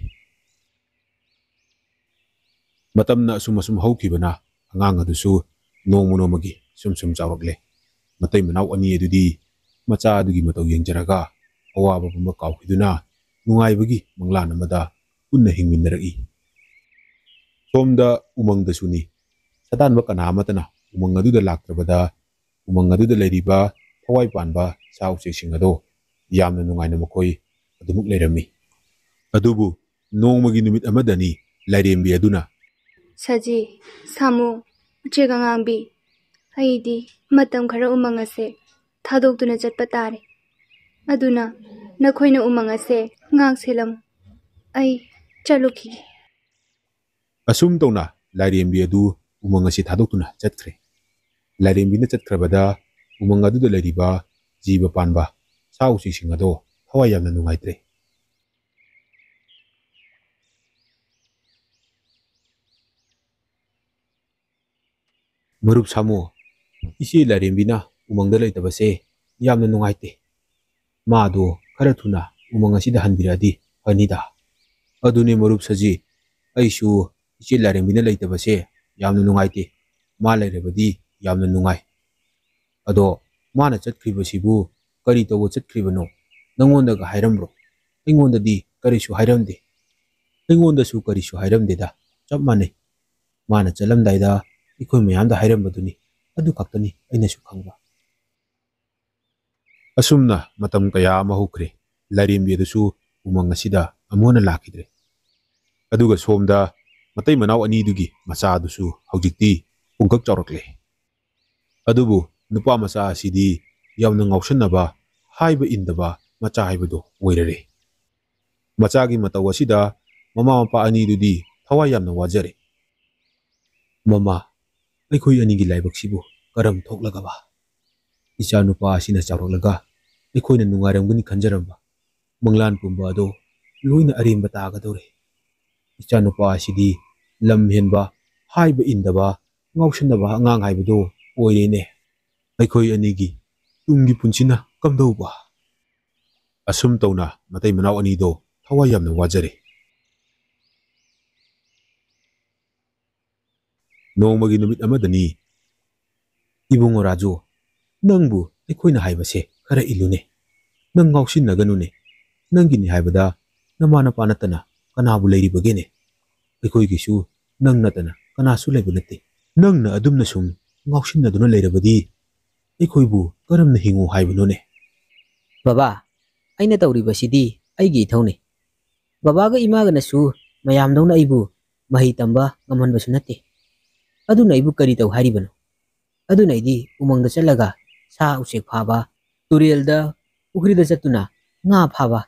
ꯃꯇꯝꯅ ꯑꯁꯨꯝ ꯍꯧꯈꯤꯕꯅ ꯑꯉꯥꯡ ꯑꯗꯨꯁꯨ ꯅꯣꯡꯃ ꯅꯣꯡꯃꯒꯤ ꯁꯨꯝ ꯆꯥꯎꯔꯛꯂꯦ ꯃꯇꯩ ꯃꯅꯥꯎ ꯑꯅꯤ ꯑꯗꯨꯗꯤ ꯃꯆꯥ ꯑꯗꯨꯒꯤ ꯃꯇꯧ ꯌꯦꯡꯖꯔꯒ ꯑꯋꯥꯕ ꯄꯨꯝꯕ ꯀꯥꯎꯈꯤꯗꯨꯅ ꯅꯨꯡꯉꯥꯏꯕꯒꯤ ꯃꯪꯂꯥꯟ ꯑꯃꯗ ꯄꯨꯟꯅ ꯍꯤꯡꯃꯤꯟꯅꯔꯛꯏ ꯁꯣꯝꯗ ꯎꯃꯪꯗꯁꯨꯅꯤ ꯁꯥꯗꯥꯟꯕ ꯀꯅꯥ ꯑꯃꯠꯇꯅ ꯎꯃꯪ ꯑꯗꯨꯗ ꯂꯥꯛꯇ꯭ꯔꯕꯗ ꯎꯃꯪ ꯑꯗꯨꯗ ꯂꯩꯔꯤꯕ ꯊꯋꯥꯏ ꯄꯥꯟꯕ ꯁꯥ ꯎꯆꯦꯛꯁꯤꯡ ꯑꯗꯣ ꯌꯥꯝꯅ ꯅꯨꯡꯉꯥꯏꯅ ꯃꯈꯣꯏ ꯑꯗꯨꯃꯛ ꯂꯩꯔꯝꯃꯤ꯫ ꯑꯗꯨꯕꯨ ꯅꯣꯡꯃꯒꯤ ꯅꯨꯃꯤꯠ ꯑꯃꯗꯅꯤ ꯂꯥꯏꯔꯦꯝꯕꯤ ꯑꯗꯨꯅ ꯁꯖꯤ, ꯁꯥꯃꯨ, ꯎꯆꯦꯛ ꯑꯉꯥꯡꯕꯤ, ꯑꯩꯗꯤ ꯃꯇꯝ ꯈꯔ ꯎꯃꯪ ꯑꯁꯦ ꯊꯥꯗꯣꯛꯇꯨꯅ ꯆꯠꯄ ꯇꯥꯔꯦ꯫ ꯑꯗꯨꯅ ꯅꯈꯣꯏꯅ ꯎꯃꯪ ꯑꯁꯦ ꯉꯥꯛ ꯁꯦꯜꯂꯝꯃꯨ꯫ ꯑꯩ ꯆꯠꯂꯨꯈꯤꯒꯦ꯫ ꯑꯁꯨꯝ ꯇꯧꯅ ꯂꯥꯏꯔꯦꯝꯕꯤ ꯑꯗꯨ ꯎꯃꯪ ꯑꯁꯤ ꯊꯥꯗꯣꯛꯇꯨꯅ ꯆꯠꯈ꯭ꯔꯦ꯫ ꯂꯥꯏꯔꯦꯝꯕꯤꯅ ꯆꯠꯈ꯭ꯔꯕꯗ ꯎꯃꯪ ꯑꯗꯨꯗ ꯂꯩꯔꯤꯕ ꯖꯤꯕ ꯄꯥꯟꯕ ꯁꯥ ꯎꯆꯦꯛꯁꯤꯡ ꯑꯗꯣ ꯊꯋꯥꯏ ꯌꯥꯝꯅ ꯅꯨꯡꯉꯥꯏꯇ꯭ꯔꯦ꯫ ꯃꯔꯨꯞ ꯁꯥꯃꯨ, ꯏꯆꯦ ꯂꯥꯏꯔꯦꯝꯕꯤꯅ ꯎꯃꯪꯗ ꯂꯩꯇꯕꯁꯦ ꯌꯥꯝꯅ ꯅꯨꯡꯉꯥꯏꯇꯦ꯫ ꯃꯥꯗꯣ ꯈꯔ ꯊꯨꯅ ꯎꯃꯪ ꯑꯁꯤꯗ ꯍꯟꯕꯤꯔꯛꯑꯗꯤ ꯐꯅꯤꯗ꯫ ꯑꯗꯨꯅꯦ ꯃꯔꯨꯞ ꯁꯖꯤ, ꯑꯩꯁꯨ ꯏꯆꯦ ꯂꯥꯏꯔꯦꯝꯕꯤꯅ ꯂꯩꯇꯕꯁꯦ ꯌꯥꯝꯅ ꯅꯨꯡꯉꯥꯏꯇꯦ꯫ ꯃꯥ ꯂꯩꯔꯕꯗꯤ ꯌꯥꯝꯅ ꯅꯨꯡꯉꯥꯏ꯫ ꯑꯗꯣ ꯃꯥꯅ ꯆꯠꯈ꯭ꯔꯤꯕꯁꯤꯕꯨ ꯀꯔꯤ ꯇꯧꯕ ꯆꯠꯈ꯭ꯔꯤꯕꯅꯣ? ꯅꯪꯉꯣꯟꯗꯒ ꯍꯥꯏꯔꯝꯕ꯭ꯔꯣ? ꯑꯩꯉꯣꯟꯗꯗꯤ ꯀꯔꯤꯁꯨ ꯍꯥꯏꯔꯝꯗꯦ꯫ ꯑꯩꯉꯣꯟꯗꯁꯨ ꯀꯔꯤꯁꯨ ꯍꯥꯏꯔꯝꯗꯦꯗ, ꯆꯞ ꯃꯥꯟꯅꯩ꯫ ꯃꯥꯅ ꯆꯠꯂꯝꯗꯥꯏꯗ ꯑꯩꯈꯣꯏ ꯃꯌꯥꯝꯗ ꯍꯥꯏꯔꯝꯕꯗꯨꯅꯤ, ꯑꯗꯨ ꯈꯛꯇꯅꯤ ꯑꯩꯅꯁꯨ ꯈꯪꯕ꯫ ꯑꯁꯨꯝꯅ ꯃꯇꯝ ꯀꯌꯥ ꯑꯃ ꯍꯧꯈ꯭ꯔꯦ꯫ ꯂꯥꯏꯔꯦꯝꯕꯤ ꯑꯗꯨꯁꯨ ꯎꯃꯪ ꯑꯁꯤꯗ ꯑꯃꯨꯛ ꯍꯟꯅ ꯂꯥꯛꯈꯤꯗ꯭ꯔꯦ꯫ ꯑꯗꯨꯒ ꯁꯣꯝꯗ ꯃꯇꯩ ꯃꯅꯥꯎ ꯑꯅꯤꯗꯨꯒꯤ ꯃꯆꯥꯗꯨꯁꯨ ꯍꯧꯖꯤꯛꯇꯤ ꯄꯨꯡꯀꯛ ꯆꯥꯎꯔꯛꯂꯦ꯫ ꯑꯗꯨꯕꯨ ꯅꯨꯄꯥ ꯃꯆꯥ ꯑꯁꯤꯗꯤ ꯌꯥꯝꯅ ꯉꯥꯎꯁꯟꯅꯕ, ꯍꯥꯏꯕ ꯏꯟꯗꯕ ꯃꯆꯥ ꯍꯥꯏꯕꯗꯣ ꯑꯣꯏꯔꯔꯦ꯫ ꯃꯆꯥꯒꯤ ꯃꯇꯧ ꯑꯁꯤꯗ ꯃꯃꯥ ꯃꯄꯥ ꯑꯅꯤꯗꯨꯗꯤ ꯊꯋꯥꯏ ꯌꯥꯝꯅ ꯋꯥꯖꯔꯦ꯫ ꯃꯃꯥ, ꯑꯩꯈꯣꯏ ꯑꯅꯤꯒꯤ ꯂꯥꯏꯕꯛꯁꯤꯕꯨ ꯀꯔꯝ ꯊꯣꯛꯂꯒꯕ? ꯏꯆꯥ ꯅꯨꯄꯥ ꯑꯁꯤꯅ ꯆꯥꯎꯔꯛꯂꯒ ꯑꯩꯈꯣꯏꯅ ꯅꯨꯡꯉꯥꯏꯔꯝꯒꯅꯤ ꯈꯟꯖꯔꯝꯕ ꯃꯪꯂꯥꯟ ꯄꯨꯝꯕ ꯑꯗꯣ ꯂꯣꯏꯅ ꯑꯔꯦꯝꯕ ꯇꯥꯒꯗꯧꯔꯦ꯫ ꯏꯆꯥ ꯅꯨꯄꯥ ꯑꯁꯤꯗꯤ ꯂꯝ ꯍꯦꯟꯕ, ꯍꯥꯏꯕ ꯏꯟꯗꯕ, ꯉꯥꯎꯁꯟꯅꯕ ꯑꯉꯥꯡ ꯍꯥꯏꯕꯗꯣ ꯑꯣꯏꯔꯦꯅꯦ꯫ ꯑꯩꯈꯣꯏ ꯑꯅꯤꯒꯤ ꯇꯨꯡꯒꯤ ꯄꯨꯟꯁꯤꯅ ꯀꯝꯗꯧꯕ? ꯑꯁꯨꯝ ꯇꯧꯅ ꯃꯇꯩ ꯃꯅꯥꯎ ꯑꯅꯤꯗꯣ ꯊꯋꯥꯏ ꯌꯥꯝꯅ ꯋꯥꯖꯔꯦ꯫ ꯅꯣꯡꯃꯒꯤ ꯅꯨꯃꯤꯠ ꯑꯃꯗꯅꯤ, ꯏꯕꯨꯡꯉꯣ ꯔꯥꯖꯨ, ꯅꯪꯕꯨ ꯑꯩꯈꯣꯏꯅ ꯍꯥꯏꯕꯁꯦ ꯈꯔ ꯏꯜꯂꯨꯅꯦ꯫ ꯅꯪ ꯉꯥꯎꯁꯤꯟꯅꯒꯅꯨꯅꯦ꯫ ꯅꯪꯒꯤꯅꯤ ꯍꯥꯏꯕꯗ ꯅꯃꯥ ꯅꯄꯥ ꯅꯠꯇꯅ ꯀꯅꯥꯕꯨ ꯂꯩꯔꯤꯕꯒꯦꯅꯦ? ꯑꯩꯈꯣꯏꯒꯤꯁꯨ ꯅꯪ ꯅꯠꯇꯅ ꯀꯅꯥꯁꯨ ꯂꯩꯕ ꯅꯠꯇꯦ꯫ ꯅꯪꯅ ꯑꯗꯨꯝꯅ ꯁꯨꯝ ꯉꯥꯎꯁꯤꯟꯅꯗꯨꯅ ꯂꯩꯔꯕꯗꯤ ꯑꯩꯈꯣꯏꯕꯨ ꯀꯔꯝꯅ ꯍꯤꯡꯉꯨ ꯍꯥꯏꯕꯅꯣꯅꯦ? ꯕꯕꯥ, ꯑꯩꯅ ꯇꯧꯔꯤꯕꯁꯤꯗꯤ ꯑꯩꯒꯤ ꯏꯊꯧꯅꯤ꯫ ꯕꯕꯥꯒ ꯏꯃꯥꯒꯅꯁꯨ ꯃꯌꯥꯝꯗꯧꯅ ꯑꯩꯕꯨ ꯃꯍꯩ ꯇꯝꯕ ꯉꯝꯍꯟꯕꯁꯨ ꯅꯠꯇꯦ꯫ ꯑꯗꯨꯅ ꯑꯩꯕꯨ ꯀꯔꯤ ꯇꯧ ꯍꯥꯏꯔꯤꯕꯅꯣ? ꯑꯗꯨꯅ ꯑꯩꯗꯤ ꯎꯃꯪꯗ ꯆꯠꯂꯒ ꯁꯥ ꯎꯆꯦꯛ ꯐꯥꯕ, ꯇꯨꯔꯦꯜꯗ, ꯄꯨꯈ꯭ꯔꯤꯗ ꯆꯠꯇꯨꯅ ꯉꯥ ꯐꯥꯕ,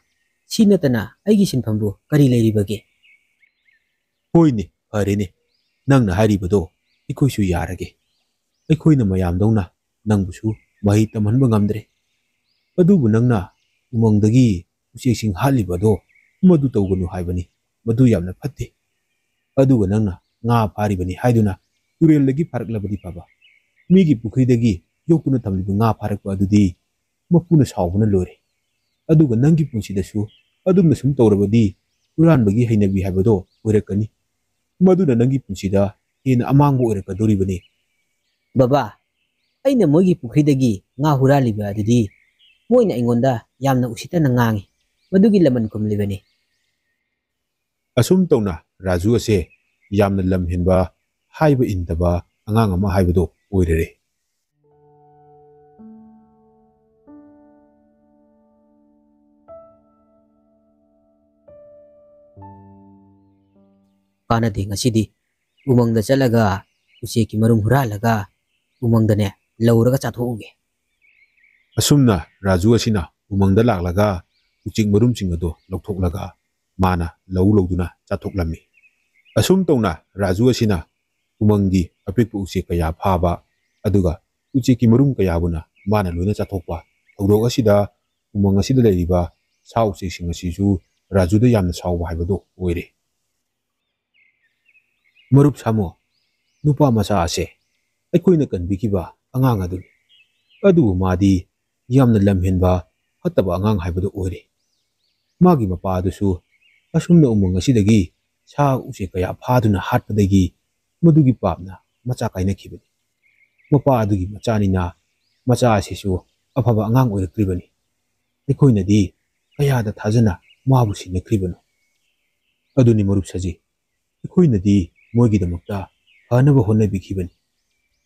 ꯁꯤ ꯅꯠꯇꯅ ꯑꯩꯒꯤ ꯁꯤꯟꯐꯝꯕꯨ ꯀꯔꯤ ꯂꯩꯔꯤꯕꯒꯦ? ꯍꯣꯏꯅꯦ, ꯐꯔꯦꯅꯦ, ꯅꯪꯅ ꯍꯥꯏꯔꯤꯕꯗꯣ ꯑꯩꯈꯣꯏꯁꯨ ꯌꯥꯔꯒꯦ꯫ ꯑꯩꯈꯣꯏꯅ ꯃꯌꯥꯝꯗꯧꯅ ꯅꯪꯕꯨꯁꯨ ꯃꯍꯩ ꯇꯝꯍꯟꯕ ꯉꯝꯗ꯭ꯔꯦ꯫ ꯑꯗꯨꯕꯨ ꯅꯪꯅ ꯎꯃꯪꯗꯒꯤ ꯎꯆꯦꯛꯁꯤꯡ ꯍꯥꯠꯂꯤꯕꯗꯣ ꯃꯗꯨ ꯇꯧꯒꯅꯨ ꯍꯥꯏꯕꯅꯤ꯫ ꯃꯗꯨ ꯌꯥꯝꯅ ꯐꯠꯇꯦ꯫ ꯑꯗꯨꯒ ꯅꯪꯅ ꯉꯥ ꯐꯥꯔꯤꯕꯅꯤ ꯍꯥꯏꯗꯨꯅ ꯇꯨꯔꯦꯜꯗꯒꯤ ꯐꯥꯔꯛꯂꯕꯗꯤ ꯐꯕ, ꯃꯤꯒꯤ ꯄꯨꯈ꯭ꯔꯤꯗꯒꯤ ꯌꯣꯛꯇꯨꯅ ꯊꯝꯂꯤꯕ ꯉꯥ ꯐꯥꯔꯛꯄ ꯑꯗꯨꯗꯤ ꯃꯄꯨꯅ ꯁꯥꯎꯕꯅ ꯂꯣꯏꯔꯦ꯫ ꯑꯗꯨꯒ ꯅꯪꯒꯤ ꯄꯨꯟꯁꯤꯗꯁꯨ ꯑꯗꯨꯝꯅ ꯁꯨꯝ ꯇꯧꯔꯕꯗꯤ ꯍꯨꯔꯥꯟꯕꯒꯤ ꯍꯩꯅꯕꯤ ꯍꯥꯏꯕꯗꯣ ꯑꯣꯏꯔꯛꯀꯅꯤ꯫ ꯃꯗꯨꯅ ꯅꯪꯒꯤ ꯄꯨꯟꯁꯤꯗ ꯍꯦꯟꯅ ꯑꯃꯥꯡꯕ ꯑꯣꯏꯔꯛꯀꯗꯧꯔꯤꯕꯅꯤ꯫ ꯕꯕꯥ, ꯑꯩꯅ ꯃꯣꯏꯒꯤ ꯄꯨꯈ꯭ꯔꯤꯗꯒꯤ ꯉꯥ ꯍꯨꯔꯥꯜꯂꯤꯕ ꯑꯗꯨꯗꯤ ꯃꯣꯏꯅ ꯑꯩꯉꯣꯟꯗ ꯌꯥꯝꯅ ꯎꯁꯤꯠꯇꯅ ꯉꯥꯡꯉꯤ, ꯃꯗꯨꯒꯤ ꯂꯃꯟ ꯈꯨꯝꯂꯤꯕꯅꯤ꯫ ꯑꯁꯨꯝ ꯇꯧꯅ ꯔꯥꯖꯨ ꯑꯁꯦ ꯌꯥꯝꯅ ꯂꯝ ꯍꯦꯟꯕ, ꯍꯥꯏꯕ ꯏꯟꯗꯕ ꯑꯉꯥꯡ ꯑꯃ ꯍꯥꯏꯕꯗꯣ ꯑꯣꯏꯔꯔꯦ꯫ ꯀꯥꯟꯅꯗꯦ, ꯉꯁꯤꯗꯤ ꯎꯃꯪꯗ ꯆꯠꯂꯒ ꯎꯆꯦꯛꯀꯤ ꯃꯔꯨꯝ ꯍꯨꯔꯥꯜꯂꯒ ꯎꯃꯪꯗꯅꯦ ꯂꯧꯔꯒ ꯆꯥꯊꯣꯛꯎꯒꯦ꯫ ꯑꯁꯨꯝꯅ ꯔꯥꯖꯨ ꯑꯁꯤꯅ ꯎꯃꯪꯗ ꯂꯥꯛꯂꯒ ꯎꯆꯦꯛ ꯃꯔꯨꯝꯁꯤꯡ ꯑꯗꯣ ꯂꯧꯊꯣꯛꯂꯒ ꯃꯥꯅ ꯂꯧꯗꯨꯅ ꯆꯥꯊꯣꯛꯂꯝꯃꯤ꯫ ꯑꯁꯨꯝ ꯇꯧꯅ ꯔꯥꯖꯨ ꯑꯁꯤꯅ ꯎꯃꯪꯒꯤ ꯑꯄꯤꯛꯄ ꯎꯆꯦꯛ ꯀꯌꯥ ꯐꯥꯕ, ꯑꯗꯨꯒ ꯎꯆꯦꯛꯀꯤ ꯃꯔꯨꯝ ꯀꯌꯥꯕꯨꯅ ꯃꯥꯅ ꯂꯣꯏꯅ ꯆꯥꯊꯣꯛꯄ ꯊꯧꯗꯣꯛ ꯑꯁꯤꯗ ꯎꯃꯪ ꯑꯁꯤꯗ ꯂꯩꯔꯤꯕ ꯁꯥ ꯎꯆꯦꯛꯁꯤꯡ ꯑꯁꯤꯁꯨ ꯔꯥꯖꯨꯗ ꯌꯥꯝꯅ ꯁꯥꯎꯕ ꯍꯥꯏꯕꯗꯣ ꯑꯣꯏꯔꯦ꯫ ꯃꯔꯨꯞ ꯁꯥꯃꯨ, ꯅꯨꯄꯥ ꯃꯆꯥ ꯑꯁꯦ ꯑꯩꯈꯣꯏꯅ ꯀꯟꯕꯤꯈꯤꯕ ꯑꯉꯥꯡ ꯑꯗꯨꯅꯤ꯫ ꯑꯗꯨꯕꯨ ꯃꯥꯗꯤ ꯌꯥꯝꯅ ꯂꯝꯍꯦꯟꯕ, ꯐꯠꯇꯕ ꯑꯉꯥꯡ ꯍꯥꯏꯕꯗꯨ ꯑꯣꯏꯔꯦ꯫ ꯃꯥꯒꯤ ꯃꯄꯥ ꯑꯗꯨꯁꯨ ꯑꯁꯨꯝꯅ ꯎꯃꯪ ꯑꯁꯤꯗꯒꯤ ꯁꯥ ꯎꯆꯦꯛ ꯀꯌꯥ ꯐꯥꯗꯨꯅ ꯍꯥꯠꯄꯗꯒꯤ ꯃꯗꯨꯒꯤ ꯄꯥꯞꯅ ꯃꯆꯥ ꯀꯥꯏꯅꯈꯤꯕꯅꯤ꯫ ꯃꯄꯥ ꯑꯗꯨꯒꯤ ꯃꯆꯥꯅꯤꯅ ꯃꯆꯥ ꯑꯁꯤꯁꯨ ꯑꯐꯕ ꯑꯉꯥꯡ ꯑꯣꯏꯔꯛꯇ꯭ꯔꯤꯕꯅꯤ꯫ ꯑꯩꯈꯣꯏꯅꯗꯤ ꯀꯌꯥꯗ ꯊꯥꯖꯅ ꯃꯥꯕꯨ ꯁꯤꯟꯅꯈ꯭ꯔꯤꯕꯅꯣ? ꯑꯗꯨꯅꯤ ꯃꯔꯨꯞ ꯁꯖꯤ, ꯑꯩꯈꯣꯏꯅꯗꯤ ꯃꯣꯏꯒꯤꯗꯃꯛꯇ ꯐꯅꯕ ꯍꯣꯠꯅꯕꯤꯈꯤꯕꯅꯤ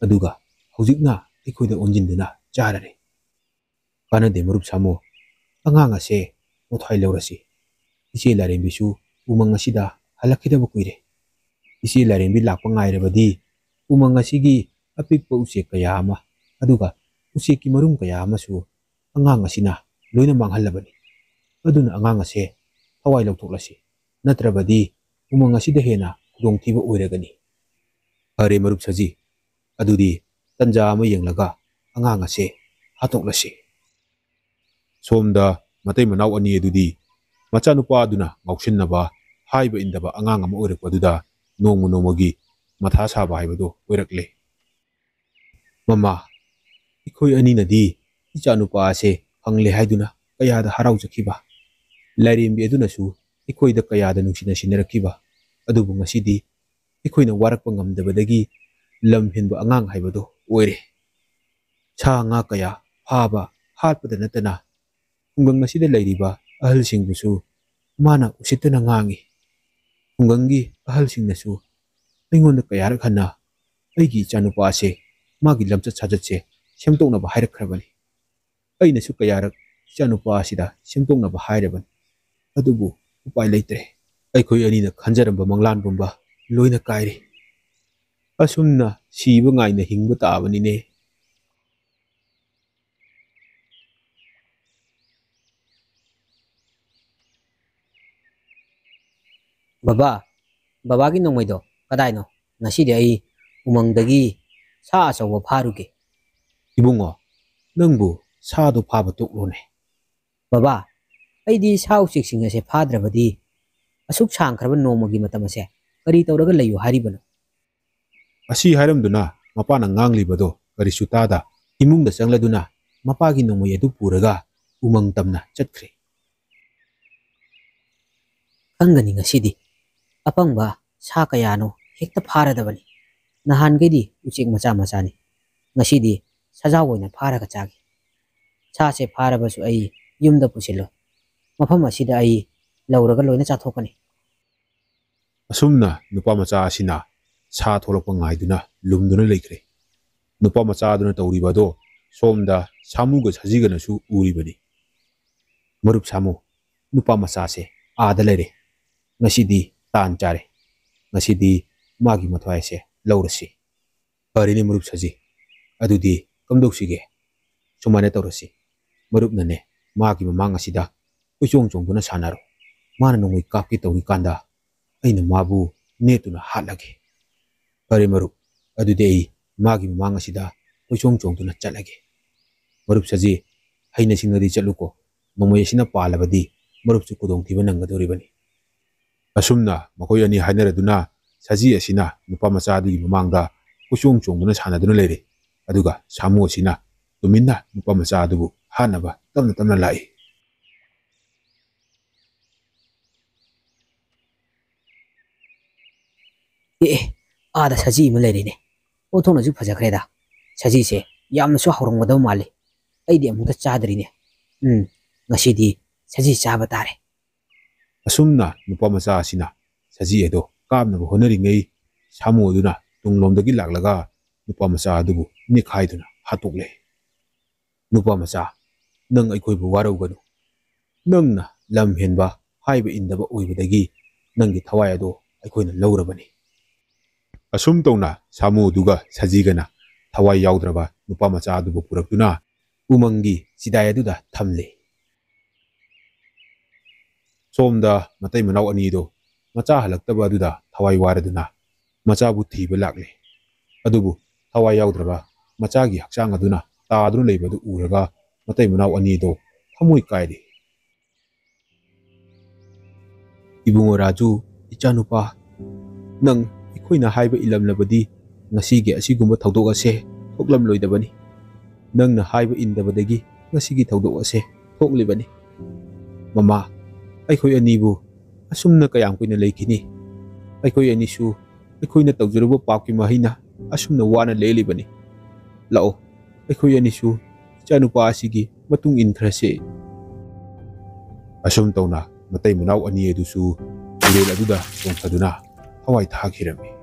ꯑꯗꯨꯒ ꯍꯧꯖꯤꯛꯅ ꯑꯩꯈꯣꯏꯗ ꯑꯣꯟꯁꯤꯟꯗꯨꯅ ꯆꯥꯔꯔꯦ ꯀꯥꯟꯅꯗꯦ ꯃꯔꯨꯞ ꯁꯥꯃꯨ ꯑꯉꯥꯡ ꯑꯁꯦ ꯄꯣꯊꯥꯏ ꯂꯧꯔꯁꯤ ꯏꯆꯦ ꯂꯥꯏꯔꯦꯝꯕꯤꯁꯨ ꯎꯃꯪ ꯑꯁꯤꯗ ꯍꯜꯂꯛꯈꯤꯗꯕ ꯀꯨꯏꯔꯦ ꯏꯆꯦ ꯂꯥꯏꯔꯦꯝꯕꯤ ꯂꯥꯛꯄ ꯉꯥꯏꯔꯕꯗꯤ ꯎꯃꯪ ꯑꯁꯤꯒꯤ ꯑꯄꯤꯛꯄ ꯎꯆꯦꯛ ꯀꯌꯥ ꯑꯃ ꯑꯗꯨꯒ ꯎꯆꯦꯛꯀꯤ ꯃꯔꯨꯝ ꯀꯌꯥ ꯑꯃꯁꯨ ꯑꯉꯥꯡ ꯑꯁꯤꯅ ꯂꯣꯏꯅ ꯃꯥꯡꯍꯜꯂꯕꯅꯤ ꯑꯗꯨꯅ ꯑꯉꯥꯡ ꯑꯁꯦ ꯊꯋꯥꯏ ꯂꯧꯊꯣꯛꯂꯁꯤ ꯅꯠꯇ꯭ꯔꯕꯗꯤ ꯎꯃꯪ ꯑꯁꯤꯗ ꯍꯦꯟꯅ ꯈꯨꯗꯣꯡꯊꯤꯕ ꯑꯣꯏꯔꯒꯅꯤ ꯐꯔꯦ ꯃꯔꯨꯞ ꯁꯖꯤ ꯑꯗꯨꯗꯤ ꯇꯟꯖꯥ ꯑꯃ ꯌꯦꯡꯂꯒ ꯑꯉꯥꯡ ꯑꯁꯦ ꯍꯥꯠꯇꯣꯛꯂꯁꯤ ꯁꯣꯝꯗ ꯃꯇꯩ ꯃꯅꯥꯎ ꯑꯅꯤ ꯑꯗꯨꯗꯤ ꯃꯆꯥꯅꯨꯄꯥ ꯑꯗꯨꯅ ꯉꯥꯎꯁꯤꯟꯅꯕ ꯍꯥꯏꯕ ꯏꯟꯗꯕ ꯑꯉꯥꯡ ꯑꯃ ꯑꯣꯏꯔꯛꯄꯗꯨꯗ ꯅꯣꯡꯃ ꯅꯣꯡꯃꯒꯤ ꯃꯊꯥ ꯁꯥꯕ ꯍꯥꯏꯕꯗꯣ ꯑꯣꯏꯔꯛꯂꯦ ꯃꯃꯥ ꯑꯩꯈꯣꯏ ꯑꯅꯤꯅꯗꯤ ꯏꯆꯥꯅꯨꯄꯥ ꯑꯁꯦ ꯐꯪꯂꯦ ꯍꯥꯏꯗꯨꯅ ꯀꯌꯥꯗ ꯍꯔꯥꯎꯖꯈꯤꯕ ꯂꯥꯏꯔꯦꯝꯕꯤ ꯑꯗꯨꯅꯁꯨ ꯑꯩꯈꯣꯏꯗ ꯀꯌꯥꯗ ꯅꯨꯡꯁꯤꯅ ꯁꯤꯟꯅꯔꯛꯈꯤꯕ ꯑꯗꯨꯕꯨ ꯉꯁꯤꯗꯤ ꯑꯩꯈꯣꯏꯅ ꯋꯥꯔꯛꯄ ꯉꯝꯗꯕꯗꯒꯤ ꯂꯝ ꯍꯦꯟꯕ ꯑꯉꯥꯡ ꯍꯥꯏꯕꯗꯣ ꯑꯣꯏꯔꯦ ꯁꯥ ꯉꯥ ꯀꯌꯥ ꯐꯥꯕ ꯍꯥꯠꯄꯗ ꯅꯠꯇꯅ ꯈꯨꯡꯒꯪ ꯑꯁꯤꯗ ꯂꯩꯔꯤꯕ ꯑꯍꯜꯁꯤꯡꯕꯨꯁꯨ ꯃꯥꯅ ꯎꯁꯤꯠꯇꯅ ꯉꯥꯡꯉꯤ ꯈꯨꯡꯒꯪꯒꯤ ꯑꯍꯜꯁꯤꯡꯅꯁꯨ ꯑꯩꯉꯣꯟꯗ ꯀꯌꯥꯔꯛ ꯍꯟꯅ ꯑꯩꯒꯤ ꯏꯆꯥꯅꯨꯄꯥ ꯑꯁꯦ ꯃꯥꯒꯤ ꯂꯝꯆꯠ ꯁꯥꯖꯠꯁꯦ ꯁꯦꯝꯗꯣꯛꯅꯕ ꯍꯥꯏꯔꯛꯈ꯭ꯔꯕꯅꯤ ꯑꯩꯅꯁꯨ ꯀꯌꯥꯔꯛ ꯏꯆꯥꯅꯨꯄꯥ ꯑꯁꯤꯗ ꯁꯦꯝꯗꯣꯛꯅꯕ ꯍꯥꯏꯔꯕꯅꯤ ꯑꯗꯨꯕꯨ ꯎꯄꯥꯏ ꯂꯩꯇ꯭ꯔꯦ ꯑꯩꯈꯣꯏ ꯑꯅꯤꯅ ꯈꯟꯖꯔꯝꯕ ꯃꯪꯂꯥꯟ ꯄꯨꯝꯕ ꯂꯣꯏꯅ ꯀꯥꯏꯔꯦ ꯑꯁꯨꯝꯅ ꯁꯤꯕ ꯉꯥꯏꯅ ꯍꯤꯡꯕ ꯇꯥꯕꯅꯤꯅꯦ ꯕꯕꯥꯒꯤ ꯅꯣꯡꯃꯩꯗꯣ ꯀꯗꯥꯏꯅꯣ ꯉꯁꯤꯗꯤ ꯑꯩ ꯎꯃꯪꯗꯒꯤ ꯁꯥ ꯑꯆꯧꯕ ꯐꯥꯔꯨꯒꯦ ꯏꯕꯨꯡꯉꯣ ꯅꯪꯕꯨ ꯁꯥꯗꯣ ꯐꯥꯕ ꯇꯣꯛꯂꯣꯅꯦ ꯕꯕꯥ ꯑꯩꯗꯤ ꯁꯥ ꯎꯆꯦꯛꯁꯤꯡ ꯑꯁꯦ ꯐꯥꯗ꯭ꯔꯕꯗꯤ ꯑꯁꯨꯛ ꯁꯥꯡꯈ꯭ꯔꯕ ꯅꯣꯡꯃꯒꯤ ꯃꯇꯝ ꯑꯁꯦ ꯀꯔꯤ ꯇꯧꯔꯒ ꯂꯩꯌꯨ ꯍꯥꯏꯔꯤꯕꯅꯣ ꯑꯁꯤ ꯍꯥꯏꯔꯝꯗꯨꯅ ꯃꯄꯥꯅ ꯉꯥꯡꯂꯤꯕꯗꯣ ꯀꯔꯤꯁꯨ ꯇꯥꯗ ꯏꯃꯨꯡꯗ ꯆꯪꯂꯗꯨꯅ ꯃꯄꯥꯒꯤ ꯅꯣꯡꯃꯩ ꯑꯗꯨ ꯄꯨꯔꯒ ꯎꯃꯪ ꯇꯝꯅ ꯆꯠꯈ꯭ꯔꯦ ꯈꯪꯒꯅꯤ ꯉꯁꯤꯗꯤ ꯑꯄꯪꯕ ꯁꯥ ꯀꯌꯥꯅꯣ ꯍꯦꯛꯇ ꯐꯥꯔꯗꯕꯅꯤ ꯅꯍꯥꯟꯈꯩꯗꯤ ꯎꯆꯦꯛ ꯃꯆꯥ ꯃꯆꯥꯅꯤ ꯉꯁꯤꯗꯤ ꯁꯖꯥꯎ ꯑꯣꯏꯅ ꯐꯥꯔꯒ ꯆꯥꯒꯦ ꯁꯥꯁꯦ ꯐꯥꯔꯕꯁꯨ ꯑꯩ ꯌꯨꯝꯗ ꯄꯨꯁꯤꯜꯂꯣꯏ ꯃꯐꯝ ꯑꯁꯤꯗ ꯑꯩ ꯂꯧꯔꯒ ꯂꯣꯏꯅ ꯆꯥꯊꯣꯛꯀꯅꯤ ꯑꯁꯨꯝꯅ ꯅꯨꯄꯥ ꯃꯆꯥ ꯑꯁꯤꯅ ꯁꯥ ꯊꯣꯛꯂꯛꯄ ꯉꯥꯏꯗꯨꯅ ꯂꯨꯝꯗꯨꯅ ꯂꯩꯈ꯭ꯔꯦ ꯅꯨꯄꯥ ꯃꯆꯥ ꯑꯗꯨꯅ ꯇꯧꯔꯤꯕꯗꯣ ꯁꯣꯝꯗ ꯁꯥꯃꯨꯒ ꯁꯖꯤꯒꯅꯁꯨ ꯎꯔꯤꯕꯅꯤ ꯃꯔꯨꯞ ꯁꯥꯃꯨ ꯅꯨꯄꯥ ꯃꯆꯥꯁꯦ ꯑꯥꯗ ꯂꯩꯔꯦ ꯉꯁꯤꯗꯤ ꯇꯥꯟ ꯆꯥꯔꯦ ꯉꯁꯤꯗꯤ ꯃꯥꯒꯤ ꯃꯊ꯭ꯋꯥꯏ ꯑꯁꯦ ꯂꯧꯔꯁꯤ ꯐꯔꯦꯅꯦ ꯃꯔꯨꯞ ꯁꯖꯤ ꯑꯗꯨꯗꯤ ꯀꯝꯗꯧꯁꯤꯒꯦ ꯁꯨꯃꯥꯏꯅ ꯇꯧꯔꯁꯤ ꯃꯔꯨꯞꯅꯅꯦ ꯃꯥꯒꯤ ꯃꯃꯥꯡ ꯑꯁꯤꯗ ꯀꯣꯏꯆꯣꯡ ꯆꯣꯡꯗꯨꯅ ꯁꯥꯟꯅꯔꯣ ꯃꯥꯅ ꯅꯣꯡꯃꯩ ꯀꯥꯞꯀꯦ ꯇꯧꯔꯤꯀꯥꯟꯗ ꯑꯩꯅ ꯃꯥꯕꯨ ꯅꯦꯠꯇꯨꯅ ꯍꯥꯠꯂꯒꯦ ꯐꯔꯦ ꯃꯔꯨꯞ ꯑꯗꯨꯗꯤ ꯑꯩ ꯃꯥꯒꯤ ꯃꯃꯥꯡ ꯑꯁꯤꯗ ꯀꯣꯏꯆꯣꯡ ꯆꯣꯡꯗꯨꯅ ꯆꯠꯂꯒꯦ ꯃꯔꯨꯞ ꯁꯖꯤ ꯍꯩꯅ ꯁꯤꯡꯅꯗꯤ ꯆꯠꯂꯨꯀꯣ ꯅꯣꯡꯃꯩ ꯑꯁꯤꯅ ꯄꯥꯜꯂꯕꯗꯤ ꯃꯔꯨꯞꯁꯨ ꯈꯨꯗꯣꯡꯊꯤꯕ ꯅꯪꯒꯗꯧꯔꯤꯕꯅꯤ ꯑꯁꯨꯝꯅ ꯃꯈꯣꯏ ꯑꯅꯤ ꯍꯥꯏꯅꯔꯗꯨꯅ ꯁꯖꯤ ꯑꯁꯤꯅ ꯅꯨꯄꯥ ꯃꯆꯥ ꯑꯗꯨꯒꯤ ꯃꯃꯥꯡꯗ ꯀꯣꯏꯆꯣꯡ ꯆꯣꯡꯗꯨꯅ ꯁꯥꯟꯅꯗꯨꯅ ꯂꯩꯔꯦ ꯑꯗꯨꯒ ꯁꯥꯃꯨ ꯑꯁꯤꯅ ꯇꯨꯃꯤꯟꯅ ꯅꯨꯄꯥ ꯃꯆꯥ ꯑꯗꯨꯕꯨ ꯍꯥꯠꯅꯕ ꯇꯞꯅ ꯇꯞꯅ ꯂꯥꯛꯏ ꯑꯥꯗ ꯁꯖꯤ ꯑꯃ ꯂꯩꯔꯤꯅꯦ ꯑꯣꯟꯊꯣꯛꯅꯁꯨ ꯐꯖꯈ꯭ꯔꯦꯗ ꯁꯖꯤꯁꯦ ꯌꯥꯝꯅꯁꯨ ꯍꯥꯎꯔꯝꯒꯗꯕ ꯃꯥꯜꯂꯤ ꯑꯩꯗꯤ ꯑꯃꯨꯛꯇ ꯆꯥꯗ꯭ꯔꯤꯅꯦ ꯉꯁꯤꯗꯤ ꯁꯖꯤ ꯆꯥꯕ ꯇꯥꯔꯦ ꯑꯁꯨꯝꯅ ꯅꯨꯄꯥ ꯃꯆꯥ ꯑꯁꯤꯅ ꯁꯖꯤ ꯑꯗꯣ ꯀꯥꯞꯅꯕ ꯍꯣꯠꯅꯔꯤꯉꯩ ꯁꯥꯃꯨ ꯑꯗꯨꯅ ꯇꯨꯡꯂꯣꯝꯗꯒꯤ ꯂꯥꯛꯂꯒ ꯅꯨꯄꯥ ꯃꯆꯥ ꯑꯗꯨꯕꯨ ꯅꯤꯛꯈꯥꯏꯗꯨꯅ ꯍꯥꯠꯇꯣꯛꯂꯦ ꯅꯨꯄꯥ ꯃꯆꯥ ꯅꯪ ꯑꯩꯈꯣꯏꯕꯨ ꯋꯥꯔꯧꯒꯅꯨ ꯅꯪꯅ ꯂꯝ ꯍꯦꯟꯕ ꯍꯥꯏꯕ ꯏꯟꯗꯕ ꯑꯣꯏꯕꯗꯒꯤ ꯅꯪꯒꯤ ꯊꯋꯥꯏ ꯑꯗꯣ ꯑꯩꯈꯣꯏꯅ ꯂꯧꯔꯕꯅꯤ ꯑꯁꯨꯝ ꯇꯧꯅ ꯁꯥꯃꯨꯗꯨꯒ ꯁꯖꯤꯒꯅ ꯊꯋꯥꯏ ꯌꯥꯎꯗ꯭ꯔꯕ ꯅꯨꯄꯥ ꯃꯆꯥ ꯑꯗꯨꯕꯨ ꯄꯨꯔꯛꯇꯨꯅ ꯎꯃꯪꯒꯤ ꯆꯤꯗꯥꯏ ꯑꯗꯨꯗ ꯊꯝꯂꯦ ꯁꯣꯝꯗ ꯃꯇꯩ ꯃꯅꯥꯎ ꯑꯅꯤꯗꯣ ꯃꯆꯥ ꯍꯜꯂꯛꯇꯕ ꯑꯗꯨꯗ ꯊꯋꯥꯏ ꯋꯥꯔꯗꯨꯅ ꯃꯆꯥꯕꯨ ꯊꯤꯕ ꯂꯥꯛꯂꯦ ꯑꯗꯨꯕꯨ ꯊꯋꯥꯏ ꯌꯥꯎꯗ꯭ꯔꯕ ꯃꯆꯥꯒꯤ ꯍꯛꯆꯥꯡ ꯑꯗꯨꯅ ꯇꯥꯗꯨꯅ ꯂꯩꯕꯗꯨ ꯎꯔꯒ ꯃꯇꯩ ꯃꯅꯥꯎ ꯑꯅꯤꯗꯣ ꯊꯃꯣꯏ ꯀꯥꯏꯔꯦ ꯏꯕꯨꯡꯉꯣ ꯔꯥꯖꯨ ꯏꯆꯥꯅꯨꯄꯥ ꯅꯪ ꯑꯩꯈꯣꯏꯅ ꯍꯥꯏꯕ ꯏꯜꯂꯝꯂꯕꯗꯤ ꯉꯁꯤꯒꯤ ꯑꯁꯤꯒꯨꯝꯕ ꯊꯧꯗꯣꯛ ꯑꯁꯦ ꯊꯣꯛꯂꯝꯂꯣꯏꯗꯕꯅꯤ ꯅꯪꯅ ꯍꯥꯏꯕ ꯏꯟꯗꯕꯗꯒꯤ ꯉꯁꯤꯒꯤ ꯊꯧꯗꯣꯛ ꯑꯁꯦ ꯊꯣꯛꯂꯤꯕꯅꯤ ꯃꯃꯥ ꯑꯩꯈꯣꯏ ꯑꯅꯤꯕꯨ ꯑꯁꯨꯝꯅ ꯀꯌꯥꯝ ꯀꯨꯏꯅ ꯂꯩꯈꯤꯅꯤ ꯑꯩꯈꯣꯏ ꯑꯅꯤꯁꯨ ꯑꯩꯈꯣꯏꯅ ꯇꯧꯖꯔꯨꯕ ꯄꯥꯞꯀꯤ ꯃꯍꯩꯅ ꯑꯁꯨꯝꯅ ꯋꯥꯅ ꯂꯦꯜꯂꯤꯕꯅꯤ ꯂꯥꯛꯑꯣ ꯑꯩꯈꯣꯏ ꯑꯅꯤꯁꯨ ꯏꯆꯥꯅꯨꯄꯥ ꯑꯁꯤꯒꯤ ꯃꯇꯨꯡ ꯏꯟꯈ꯭ꯔꯁꯦ ꯑꯁꯨꯝ ꯇꯧꯅ ꯃꯇꯩ ꯃꯅꯥꯎ ꯑꯅꯤ ꯑꯗꯨꯁꯨ ꯇꯨꯔꯦꯜ ꯑꯗꯨꯗ ꯆꯣꯡꯊꯗꯨꯅ ꯊꯋꯥꯏ ꯊꯥꯈꯤꯔꯝꯃꯤ